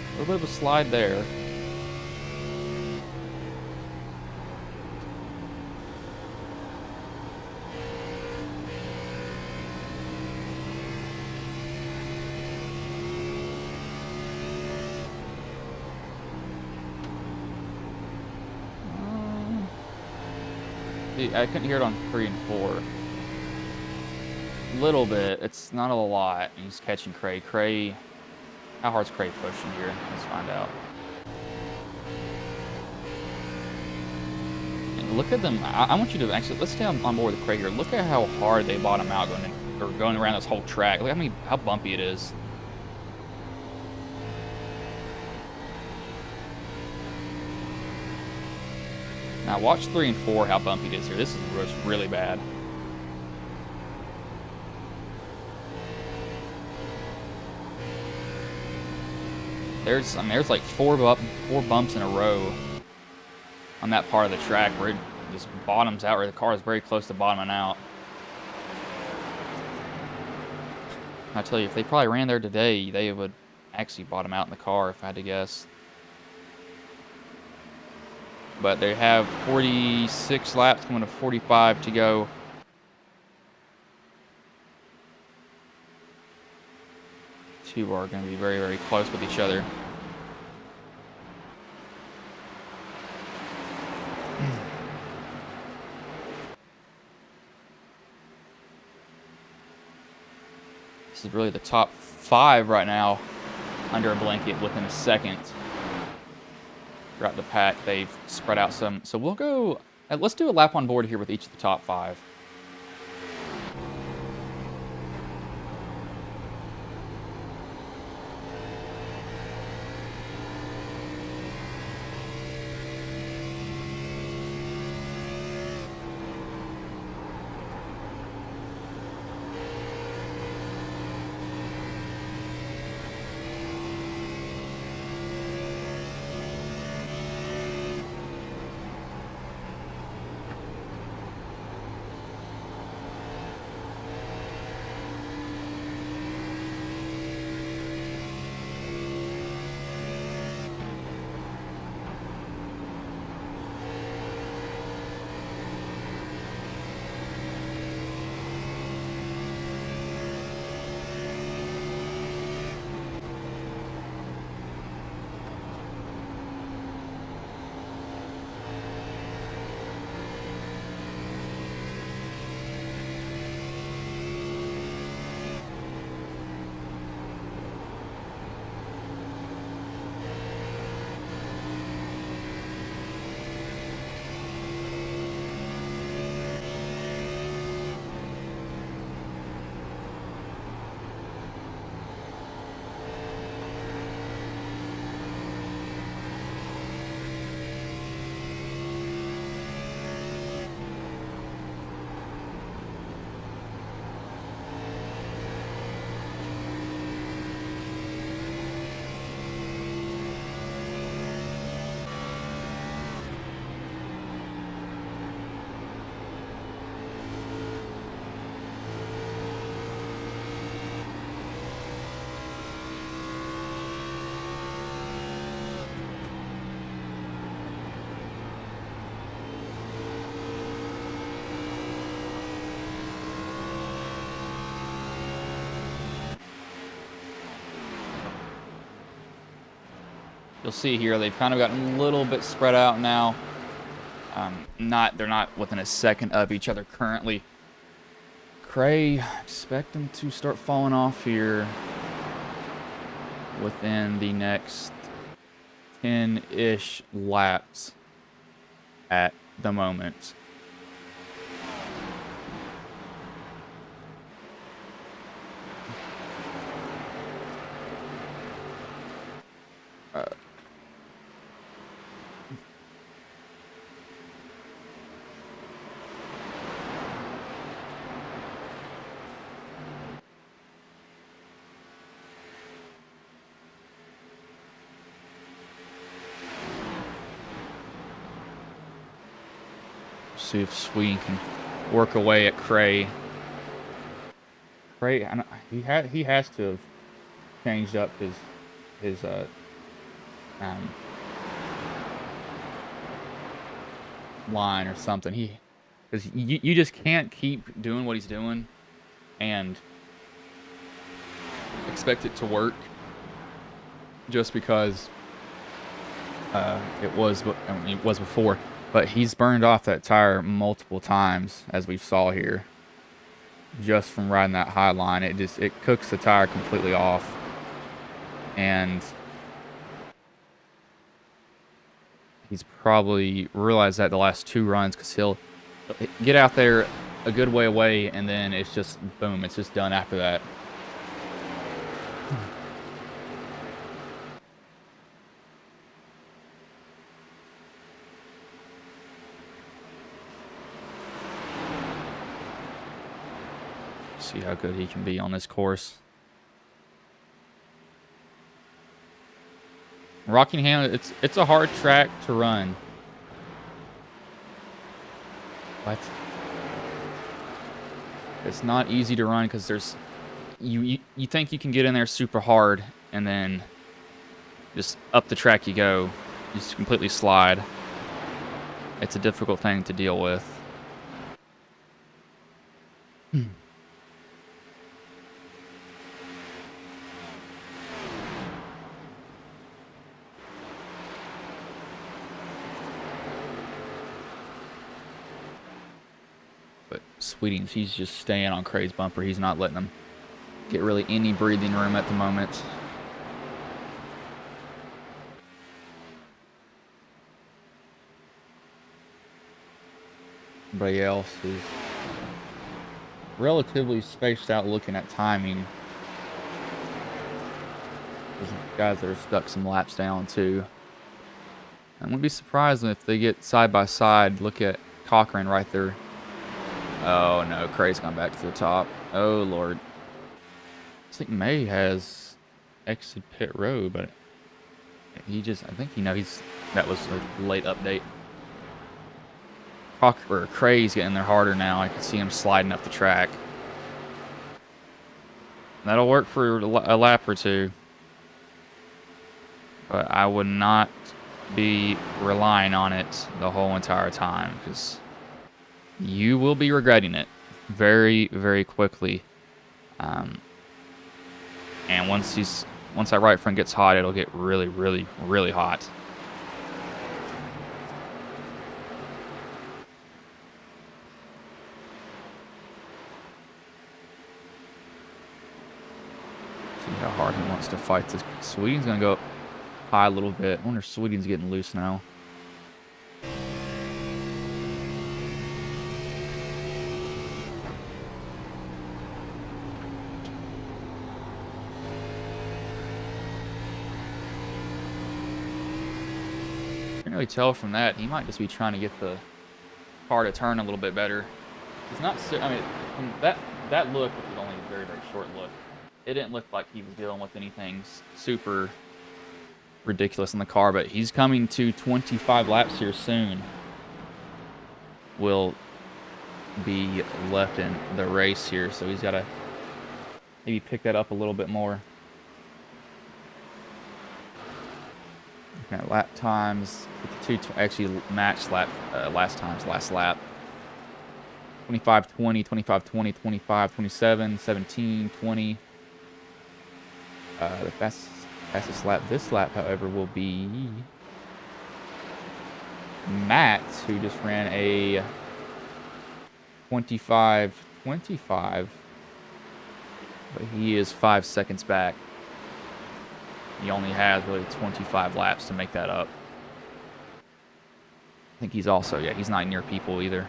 A little bit of a slide there. I couldn't hear it on 3 and 4. A little bit. It's not a lot. He's catching Cray. Cray, how hard's Cray pushing here? Let's find out. And look at them. I want you to actually, let's stay on board with Cray here. Look at how hard they bottom out going around this whole track. Look how bumpy it is. Now watch 3 and 4, how bumpy it is here. This is really bad. There's like four bumps in a row on that part of the track where it just bottoms out, where the car is very close to bottoming out. I tell you, if they probably ran there today, they would actually bottom out in the car, if I had to guess. But they have 46 laps, coming to 45 to go. Two are going to be very, very close with each other. This is really the top 5 right now under a blanket within a second. Throughout the pack, they've spread out some. So we'll go, let's do a lap on board here with each of the top 5. You'll see here they've kind of gotten a little bit spread out now. They're not within a second of each other currently. Cray, expect him to start falling off here within the next 10-ish laps at the moment. See if Sweden can work away at Cray. Cray, he has to have changed up his line or something. Because you just can't keep doing what he's doing and expect it to work just because it was before. But he's burned off that tire multiple times, as we saw here, just from riding that high line. It cooks the tire completely off, and he's probably realized that the last 2 runs, because he'll get out there a good way away, and then it's just boom, it's just done after that. See how good he can be on this course. Rockingham, it's a hard track to run. But it's not easy to run because there's you think you can get in there super hard and then just up the track you go. You just completely slide. It's a difficult thing to deal with. But Sweetings, he's just staying on Cray's bumper. He's not letting him get really any breathing room at the moment. Everybody else is relatively spaced out looking at timing. There's guys that are stuck some laps down too. I wouldn't be surprised if they get side by side. Look at Cochran right there. Oh no, Cray's gone back to the top. Oh Lord. I think May has exit pit road, but I think that was a late update. Cray's getting there harder now. I can see him sliding up the track. That'll work for a lap or two. But I would not be relying on it the whole entire time, because you will be regretting it very, very quickly. And once that right front gets hot, it'll get really, really, really hot. See how hard he wants to fight this. Sweden's gonna go up high a little bit. I wonder if Sweden's getting loose now. Can't really tell from that. He might just be trying to get the car to turn a little bit better. He's not. I mean, from that look, which is only a very, very short look, it didn't look like he was dealing with anything super ridiculous in the car. But he's coming to 25 laps here soon. Will be left in the race here, so he's got to maybe pick that up a little bit more. Okay, lap times, actually matched last lap. 25, 20, 25, 20, 25, 27, 17, 20. The fastest lap this lap, however, will be Matt, who just ran a 25, 25. But he is 5 seconds back. He only has really 25 laps to make that up. I think he's also, yeah, he's not near people either.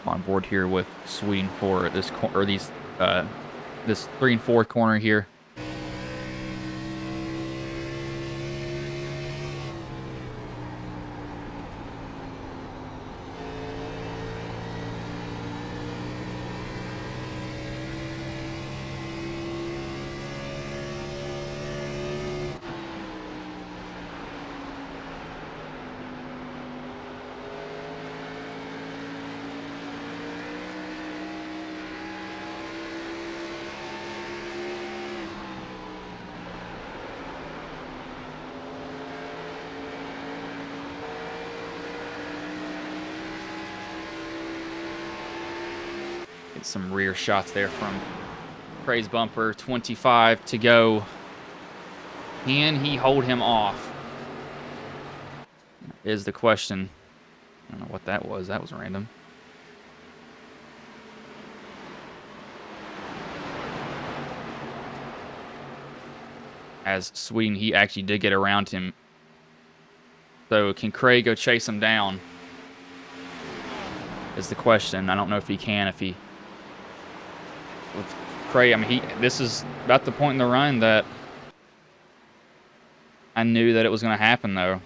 On board here with Sweden for this or these this 3 and 4 corner here. Get some rear shots there from Craig's bumper. 25 to go. Can he hold him off? Is the question. I don't know what that was. That was random. As Sweden, he actually did get around him. So can Craig go chase him down? Is the question. I don't know if he can. If he... With Craig, I mean, this is about the point in the run that I knew that it was going to happen, though.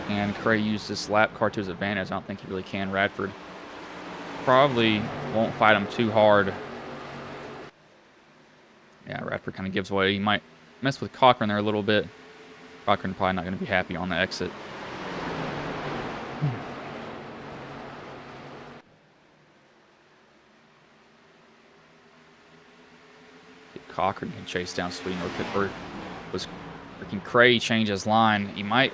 And Craig used this lap car to his advantage. I don't think he really can. Radford probably won't fight him too hard. Yeah, Radford kind of gives way. He might mess with Cochran there a little bit. Cochran probably not going to be happy on the exit. Cochran can chase down Sweden, or can Craig change his line? He might.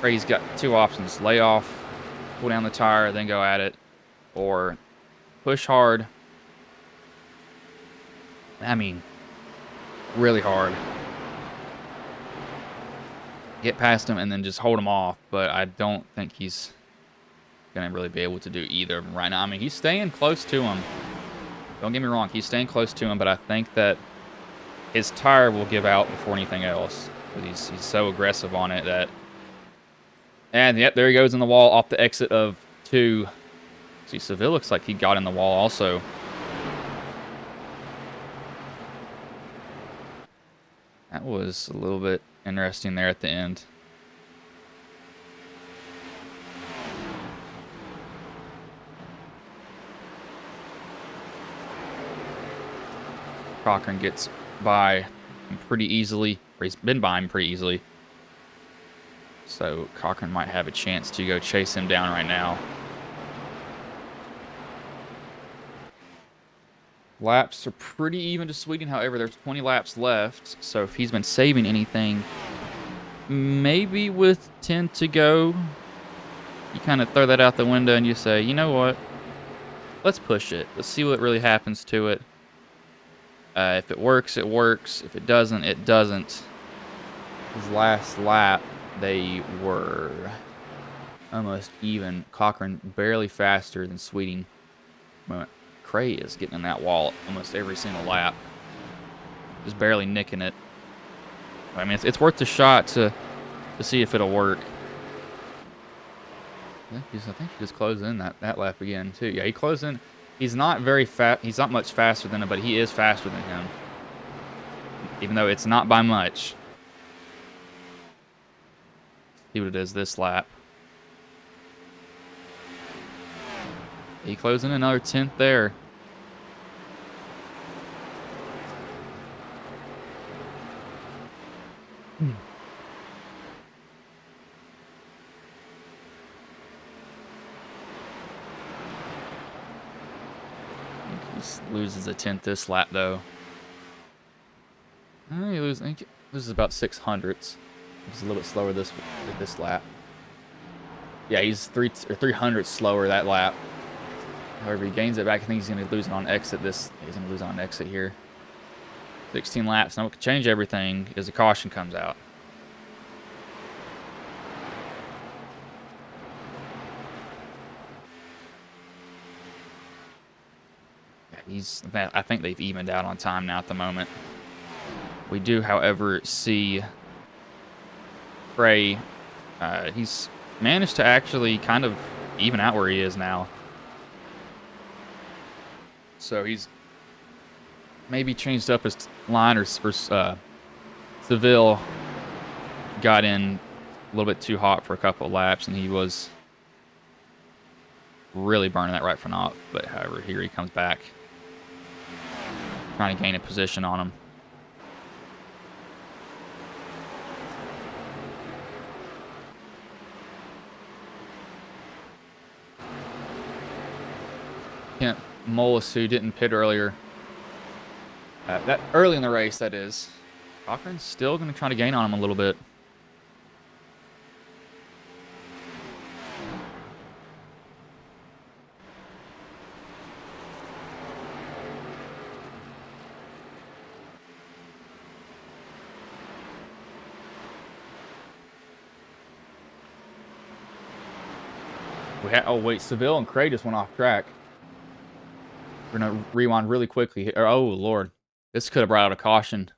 Craig's got 2 options: lay off, pull down the tire, then go at it, or push hard. I mean, really hard. Get past him and then just hold him off. But I don't think he's going to really be able to do either of them right now. I mean, he's staying close to him. Don't get me wrong. He's staying close to him, but I think that his tire will give out before anything else. He's so aggressive on it that... And, yep, there he goes in the wall off the exit of 2. See, Seville looks like he got in the wall also. That was a little bit interesting there at the end. Cochran gets by him pretty easily, or he's been by him pretty easily. So Cochran might have a chance to go chase him down right now. Laps are pretty even to Sweden. However, there's 20 laps left. So if he's been saving anything, maybe with 10 to go, you kind of throw that out the window and you say, you know what? Let's push it. Let's see what really happens to it. If it works, it works. If it doesn't, it doesn't. His last lap, they were almost even. Cochran barely faster than Sweden. But Cray is getting in that wall almost every single lap. Just barely nicking it. I mean, it's worth the shot to see if it'll work. I think he just closed in that lap again, too. Yeah, he closed in. He's not very fast. He's not much faster than him, but he is faster than him. Even though it's not by much. See what it is this lap. He closed in another 10th there. He loses a 10th this lap, though. I think he loses about 600ths. He's a little bit slower this lap. Yeah, he's 300 slower that lap. However, he gains it back. I think he's going to lose it on exit. He's going to lose on exit here. 16 laps. Now, what could change everything is a caution comes out. I think they've evened out on time now at the moment. We do, however, see Frey. He's managed to actually kind of even out where he is now. So he's maybe changed up his line, or Seville got in a little bit too hot for a couple of laps, and he was really burning that right front off. But however, here he comes back, trying to gain a position on him. Kent Mullis, who didn't pit earlier, that early in the race, that is. Cochran's still going to try to gain on him a little bit. Oh wait, Seville and Cray just went off track. We're going to rewind really quickly. Oh, Lord. This could have brought out a caution.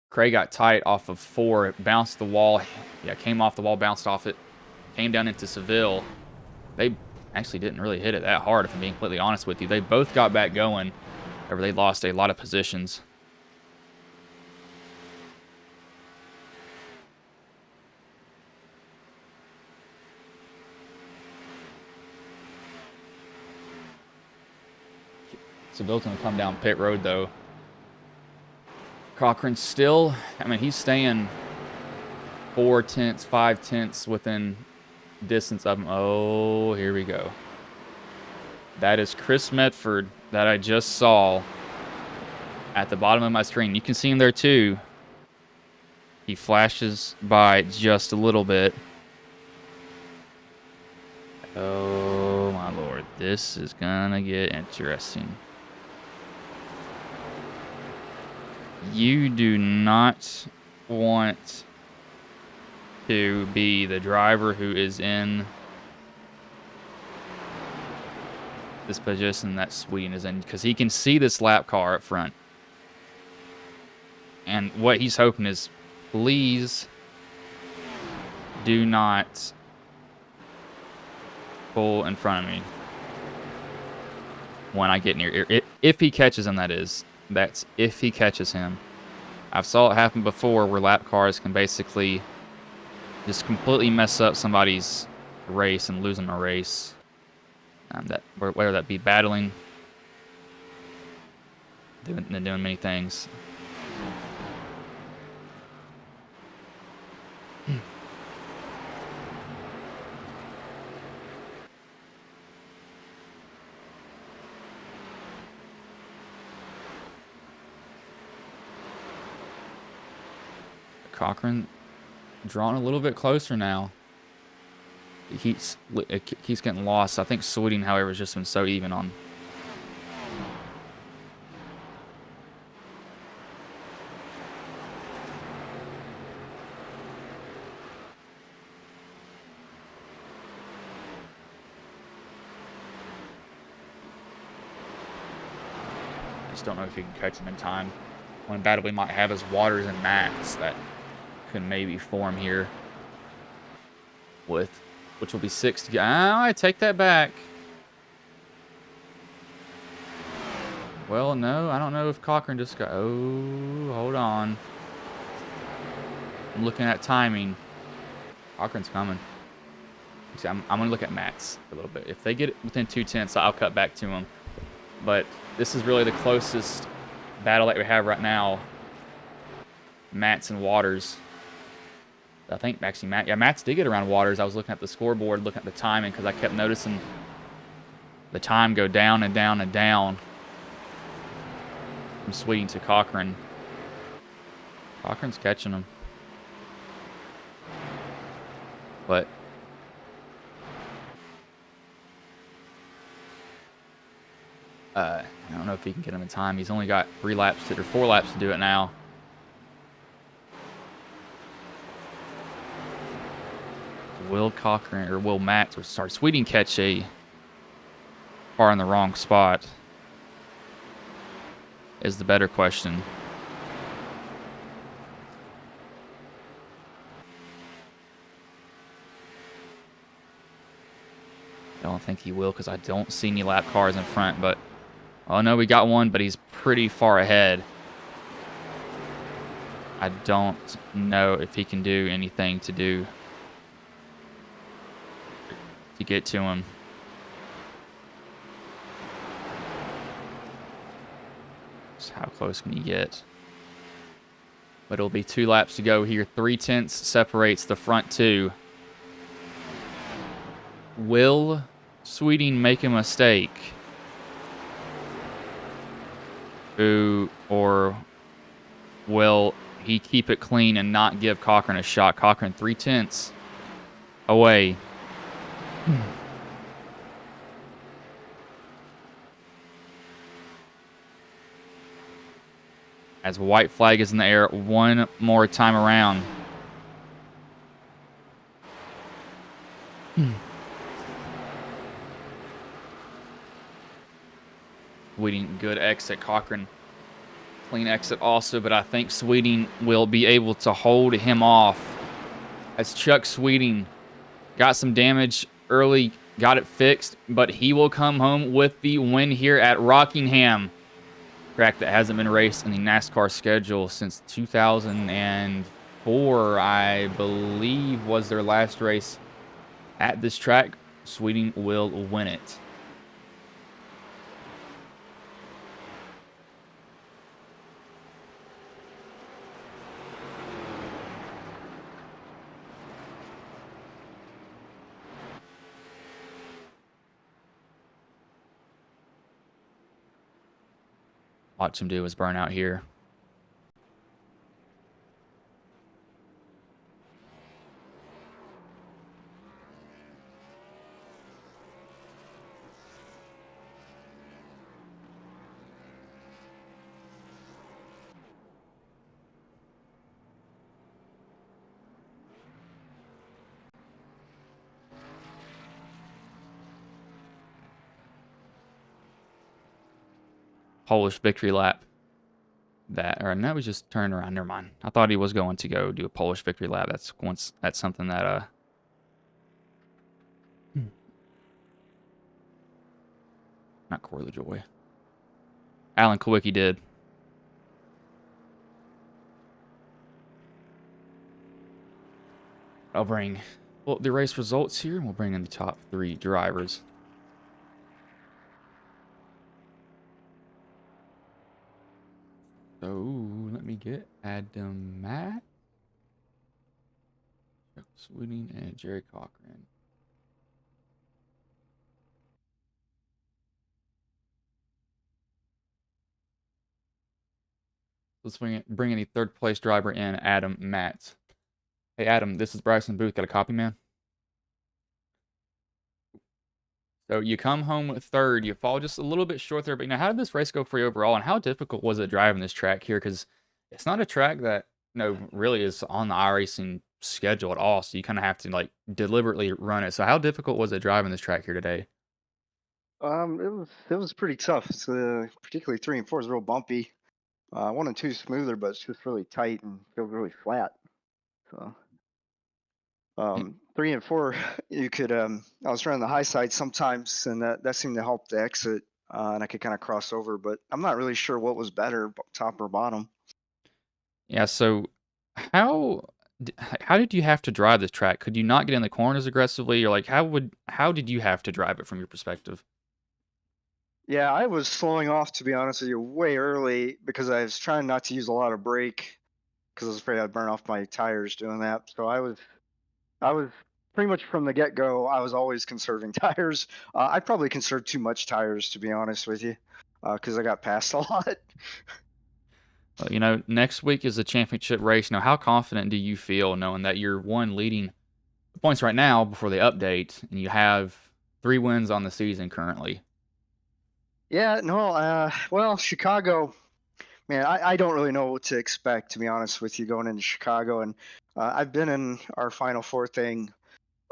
Cray got tight off of 4. It bounced the wall. Yeah, came off the wall, bounced off it. Came down into Seville. They actually didn't really hit it that hard, if I'm being completely honest with you. They both got back going. However, they lost a lot of positions. Seville's going to come down pit road, though. Cochran still, I mean, he's staying 4 tenths, 5 tenths within distance of him. Oh, here we go. That is Chris Medford that I just saw at the bottom of my screen. You can see him there, too. He flashes by just a little bit. Oh, my Lord. This is going to get interesting. You do not want to be the driver who is in this position that Sweden is in, because he can see this lap car up front. And what he's hoping is, please do not pull in front of me when I get near. If he catches him, that is. That's if he catches him. I've saw it happen before where lap cars can basically just completely mess up somebody's race and lose them a race. Whether that be battling, doing many things. Cochran drawn a little bit closer now. He's getting lost. I think Sweeting, however, has just been so even on. I just don't know if he can catch him in time. One battle we might have is Waters and Max that could maybe form here with, which will be 6 to go. I take that back. Well, no, I don't know if Cochran just got. Oh, hold on. I'm looking at timing. Cochran's coming. See, I'm going to look at Max a little bit. If they get it within 2 tenths, I'll cut back to him. But this is really the closest battle that we have right now. Mats and Waters. I think actually Mats did get around Waters. I was looking at the scoreboard, looking at the timing, because I kept noticing the time go down and down and down from Sweeting to Cochran. Cochran's catching him. But I don't know if he can get him in time. He's only got 4 laps to do it now. Will Cochran or Will Matt or sorry, Sweeting catch a car in the wrong spot is the better question. I don't think he will because I don't see any lap cars in front, but oh no, we got one, but he's pretty far ahead. I don't know if he can do anything to get to him. So how close can you get? But it'll be 2 laps to go here. 3/10 separates the front 2. Will Sweeting make a mistake? Or will he keep it clean and not give Cochran a shot? Cochran 3/10 away. As white flag is in the air one more time around. Sweeting, good exit. Cochran, clean exit also, but I think Sweeting will be able to hold him off. As Chuck Sweeting got some damage early, got it fixed, but he will come home with the win here at Rockingham. Track that hasn't been raced in the NASCAR schedule since 2004, I believe, was their last race at this track. Sweeting will win it. Watch him do his burnout here. Polish victory lap. Or no, he's just turning around. Never mind. I thought he was going to go do a Polish victory lap. That's something that not Corey LaJoy. Alan Kowicki did. I'll bring the race results here, and we'll bring in the top 3 drivers. So let me get Adam Matt, Chuck Sweeting, and Jerry Cochran. Let's bring in the 3rd place driver in, Adam Matt. Hey, Adam, this is Bryson Booth. Got a copy, man? So you come home with 3rd. You fall just a little bit short there. But, how did this race go for you overall? And how difficult was it driving this track here? Because it's not a track that, really is on the iRacing schedule at all. So you kind of have to, deliberately run it. So how difficult was it driving this track here today? It was pretty tough. It's, particularly 3 and 4 is real bumpy. 1 and 2 is smoother, but it's just really tight and feels really flat. So 3 and 4, you could I was running the high side sometimes, and that seemed to help the exit, and I could kind of cross over. But I'm not really sure what was better, top or bottom. Yeah. So how did you have to drive this track? Could you not get in the corners aggressively, or how did you have to drive it from your perspective? Yeah, I was slowing off, to be honest with you, way early because I was trying not to use a lot of brake because I was afraid I'd burn off my tires doing that. So I was pretty much from the get-go, I was always conserving tires. I probably conserved too much tires, to be honest with you, because I got passed a lot. Well, next week is a championship race. Now, how confident do you feel knowing that you're leading the points right now before the update, and you have 3 wins on the season currently? Yeah, no, well, Chicago, man, I don't really know what to expect, to be honest with you, going into Chicago. And I've been in our Final Four thing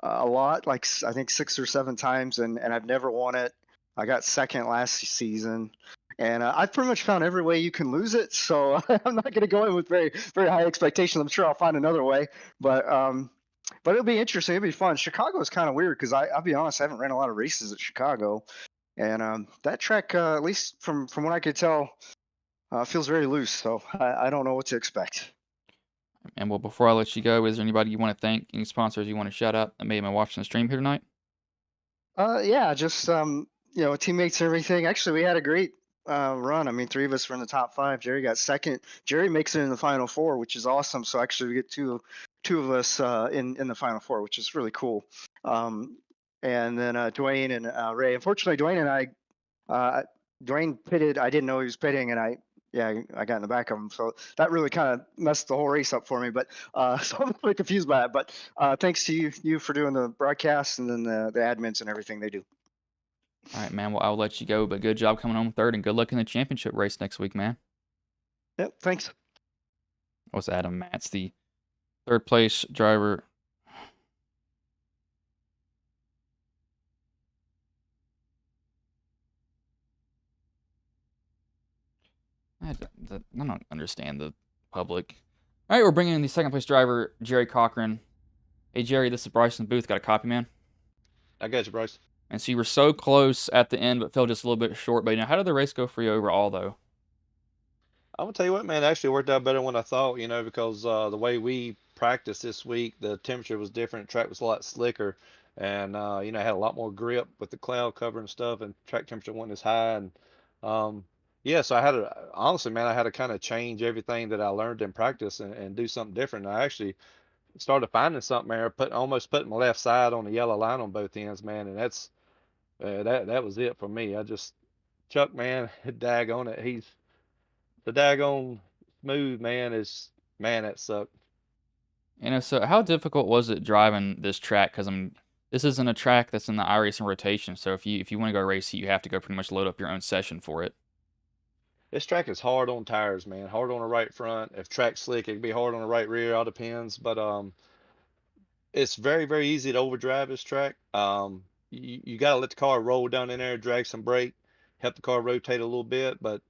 a lot, like I think 6 or 7 times, and I've never won it. I got second last season, and I've pretty much found every way you can lose it. So I'm not going to go in with very high expectations. I'm sure I'll find another way, but it'll be interesting. It'll be fun. Chicago is kind of weird because I'll be honest, I haven't ran a lot of races at Chicago, and that track, at least from what I could tell, feels very loose. So I don't know what to expect. And well, before I let you go, is there anybody you want to thank, any sponsors you want to shout out that may have been watching the stream here tonight? Yeah, just teammates and everything. Actually, we had a great run. I mean, three of us were in the top five. Jerry got second. Jerry makes it in the final four, which is awesome. So actually, we get two of us in the final four, which is really cool. And then Dwayne and Ray. Unfortunately, Dwayne pitted. I didn't know he was pitting, and I got in the back of him. So that really kind of messed the whole race up for me. But so I'm really confused by it. But thanks to you for doing the broadcast and then the admins and everything they do. All right, man. Well, I'll let you go, but good job coming home third, and good luck in the championship race next week, man. Yep, thanks. What's Adam Matz, the third place driver? I don't understand the public. All right, we're bringing in the second place driver, Jerry Cochran. Hey, Jerry, this is Bryson Booth. Got a copy, man? I got you, Bryce. And so you were so close at the end, but fell just a little bit short. But how did the race go for you overall, though? I'm gonna tell you what, man. It actually worked out better than I thought. Because the way we practiced this week, the temperature was different. The track was a lot slicker, and had a lot more grip with the cloud cover and stuff, and track temperature wasn't as high. And um, yeah, so honestly, man, I had to kind of change everything that I learned in practice and do something different. I actually started finding something there, almost putting my left side on the yellow line on both ends, man, and that was it for me. I just Chuck, man, daggone it, he's the daggone smooth man man, that sucked. So how difficult was it driving this track? Because this isn't a track that's in the iRacing rotation. So if you want to go race it, you have to go pretty much load up your own session for it. This track is hard on tires, man. Hard on the right front. If track's slick, it can be hard on the right rear. All depends. But it's very, very easy to overdrive this track. You got to let the car roll down in there, drag some brake, help the car rotate a little bit. But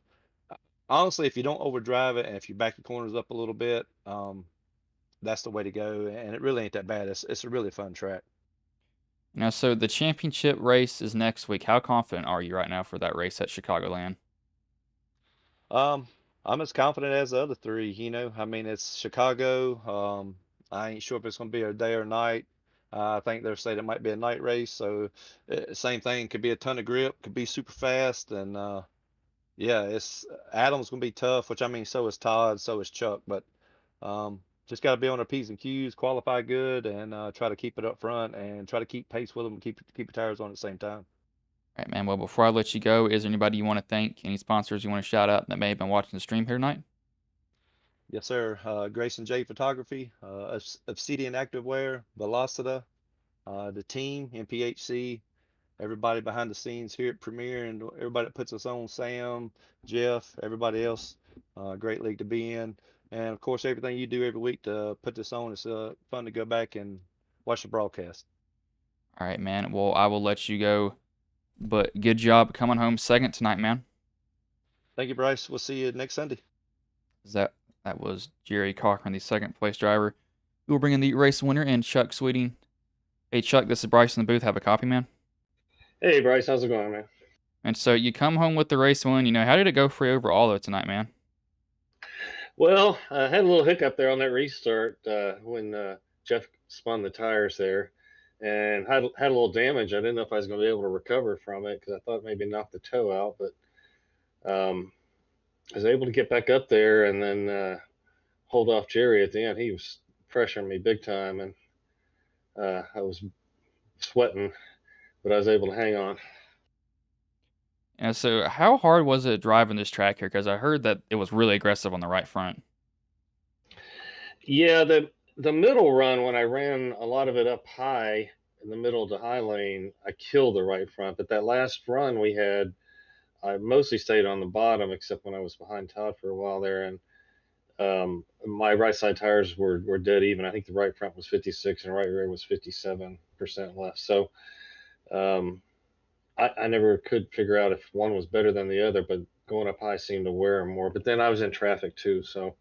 honestly, if you don't overdrive it and if you back the corners up a little bit, that's the way to go. And it really ain't that bad. It's a really fun track. So the championship race is next week. How confident are you right now for that race at Chicagoland? Um, I'm as confident as the other three. I mean, it's Chicago. I ain't sure if it's going to be a day or night. I think they're saying it might be a night race. So, same thing. Could be a ton of grip. Could be super fast. And yeah, it's Adam's going to be tough. Which I mean, so is Todd. So is Chuck. But just got to be on our P's and Q's, qualify good, and try to keep it up front and try to keep pace with them and keep the tires on at the same time. All right, man. Well, before I let you go, is there anybody you want to thank? Any sponsors you want to shout out that may have been watching the stream here tonight? Yes, sir. Grayson J Photography, Obsidian Activewear, Velocita, the team, MPHC, everybody behind the scenes here at Premier, and everybody that puts us on, Sam, Jeff, everybody else. Great league to be in. And of course, everything you do every week to put this on. It's fun to go back and watch the broadcast. All right, man. Well, I will let you go, but good job coming home second tonight, man. Thank you, Bryce. We'll see you next Sunday. That was Jerry Cochran, the second place driver. We will bring in the race winner and Chuck Sweeting. Hey, Chuck, this is Bryce in the booth. Have a copy, man. Hey, Bryce, how's it going, man? And so you come home with the race win. How did it go for you overall, though, tonight, man? Well, I had a little hiccup there on that restart when Jeff spun the tires there and had a little damage. I didn't know if I was going to be able to recover from it because I thought maybe knocked the toe out, but I was able to get back up there and then hold off Jerry at the end. He was pressuring me big time, and I was sweating, but I was able to hang on. And so how hard was it driving this track here? Because I heard that it was really aggressive on the right front. Yeah, the middle run, when I ran a lot of it up high in the middle of the high lane, I killed the right front. But that last run we had, I mostly stayed on the bottom, except when I was behind Todd for a while there, and my right side tires were dead even. I think the right front was 56 and right rear was 57% left. So I never could figure out if one was better than the other, but going up high seemed to wear them more. But then I was in traffic too, so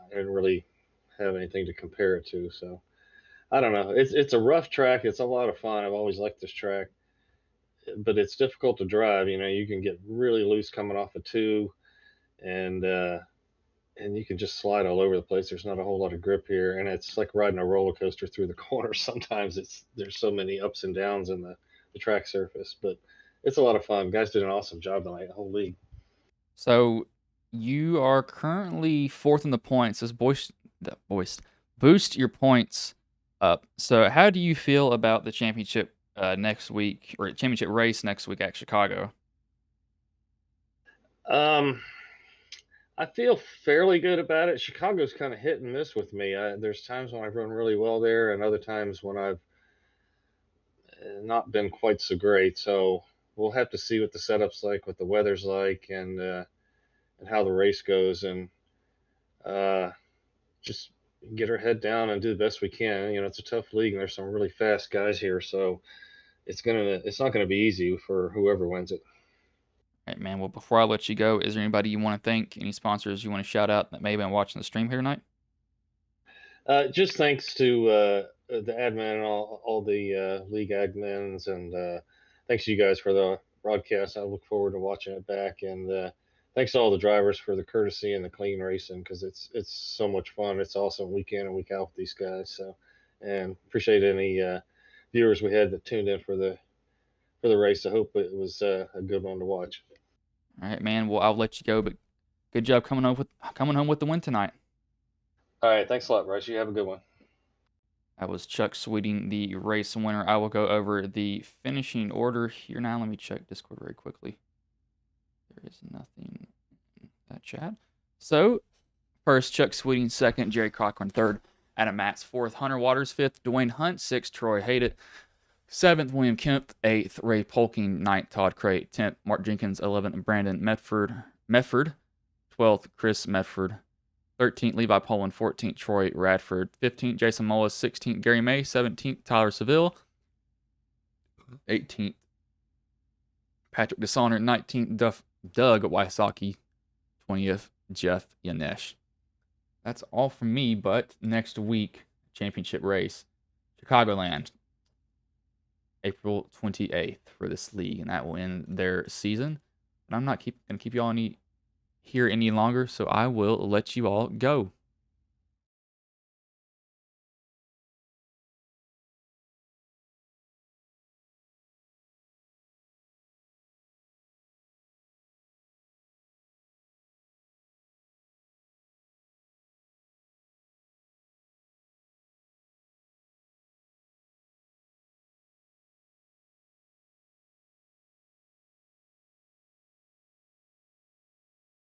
I didn't really have anything to compare it to. So I don't know. It's a rough track. It's a lot of fun. I've always liked this track, but it's difficult to drive. You know, you can get really loose coming off a two, and you can just slide all over the place. There's not a whole lot of grip here, and it's like riding a roller coaster through the corners. Sometimes there's so many ups and downs in the track surface, but it's a lot of fun. Guys did an awesome job tonight, the whole league. So you are currently 4th in the points. This boost your points up. So how do you feel about the championship next week, or championship race next week at Chicago? I feel fairly good about it. Chicago's kind of hit and miss with me. There's times when I've run really well there, and other times when I've not been quite so great. So we'll have to see what the setup's like, what the weather's like, and how the race goes, and just get our head down and do the best we can. You know, it's a tough league, and there's some really fast guys here, so it's not gonna be easy for whoever wins it. All right, man. Well, before I let you go, is there anybody you want to thank? Any sponsors you want to shout out that may have been watching the stream here tonight? Just thanks to the admin and all the league admins, and thanks to you guys for the broadcast. I look forward to watching it back, and thanks to all the drivers for the courtesy and the clean racing, because it's so much fun. It's awesome week in and week out with these guys. So, and appreciate any viewers we had that tuned in for the race. I hope it was a good one to watch. All right, man. Well, I'll let you go, but good job coming home with the win tonight. All right, thanks a lot, Bryce. You have a good one. That was Chuck Sweeting, the race winner. I will go over the finishing order here now. Let me check Discord very quickly. There is nothing in that chat. So, first, Chuck Sweeting, 2nd, Jerry Cochran, 3rd, Adam Matz, 4th, Hunter Waters, 5th, Dwayne Hunt, 6th, Troy Haydett, 7th, William Kemp, 8th, Ray Polking, 9th, Todd Crate, 10th, Mark Jenkins, 11th, Brandon Medford, 12th, Chris Medford, 13th, Levi Poland, 14th, Troy Radford, 15th, Jason Mullis, 16th, Gary May, 17th, Tyler Seville, 18th, Patrick Dishonor, 19th, Doug Wysocki, 20th, Jeff Yanesh. That's all from me, but next week, championship race, Chicagoland, April 28th for this league, and that will end their season. But I'm not going to keep you all here any longer, so I will let you all go.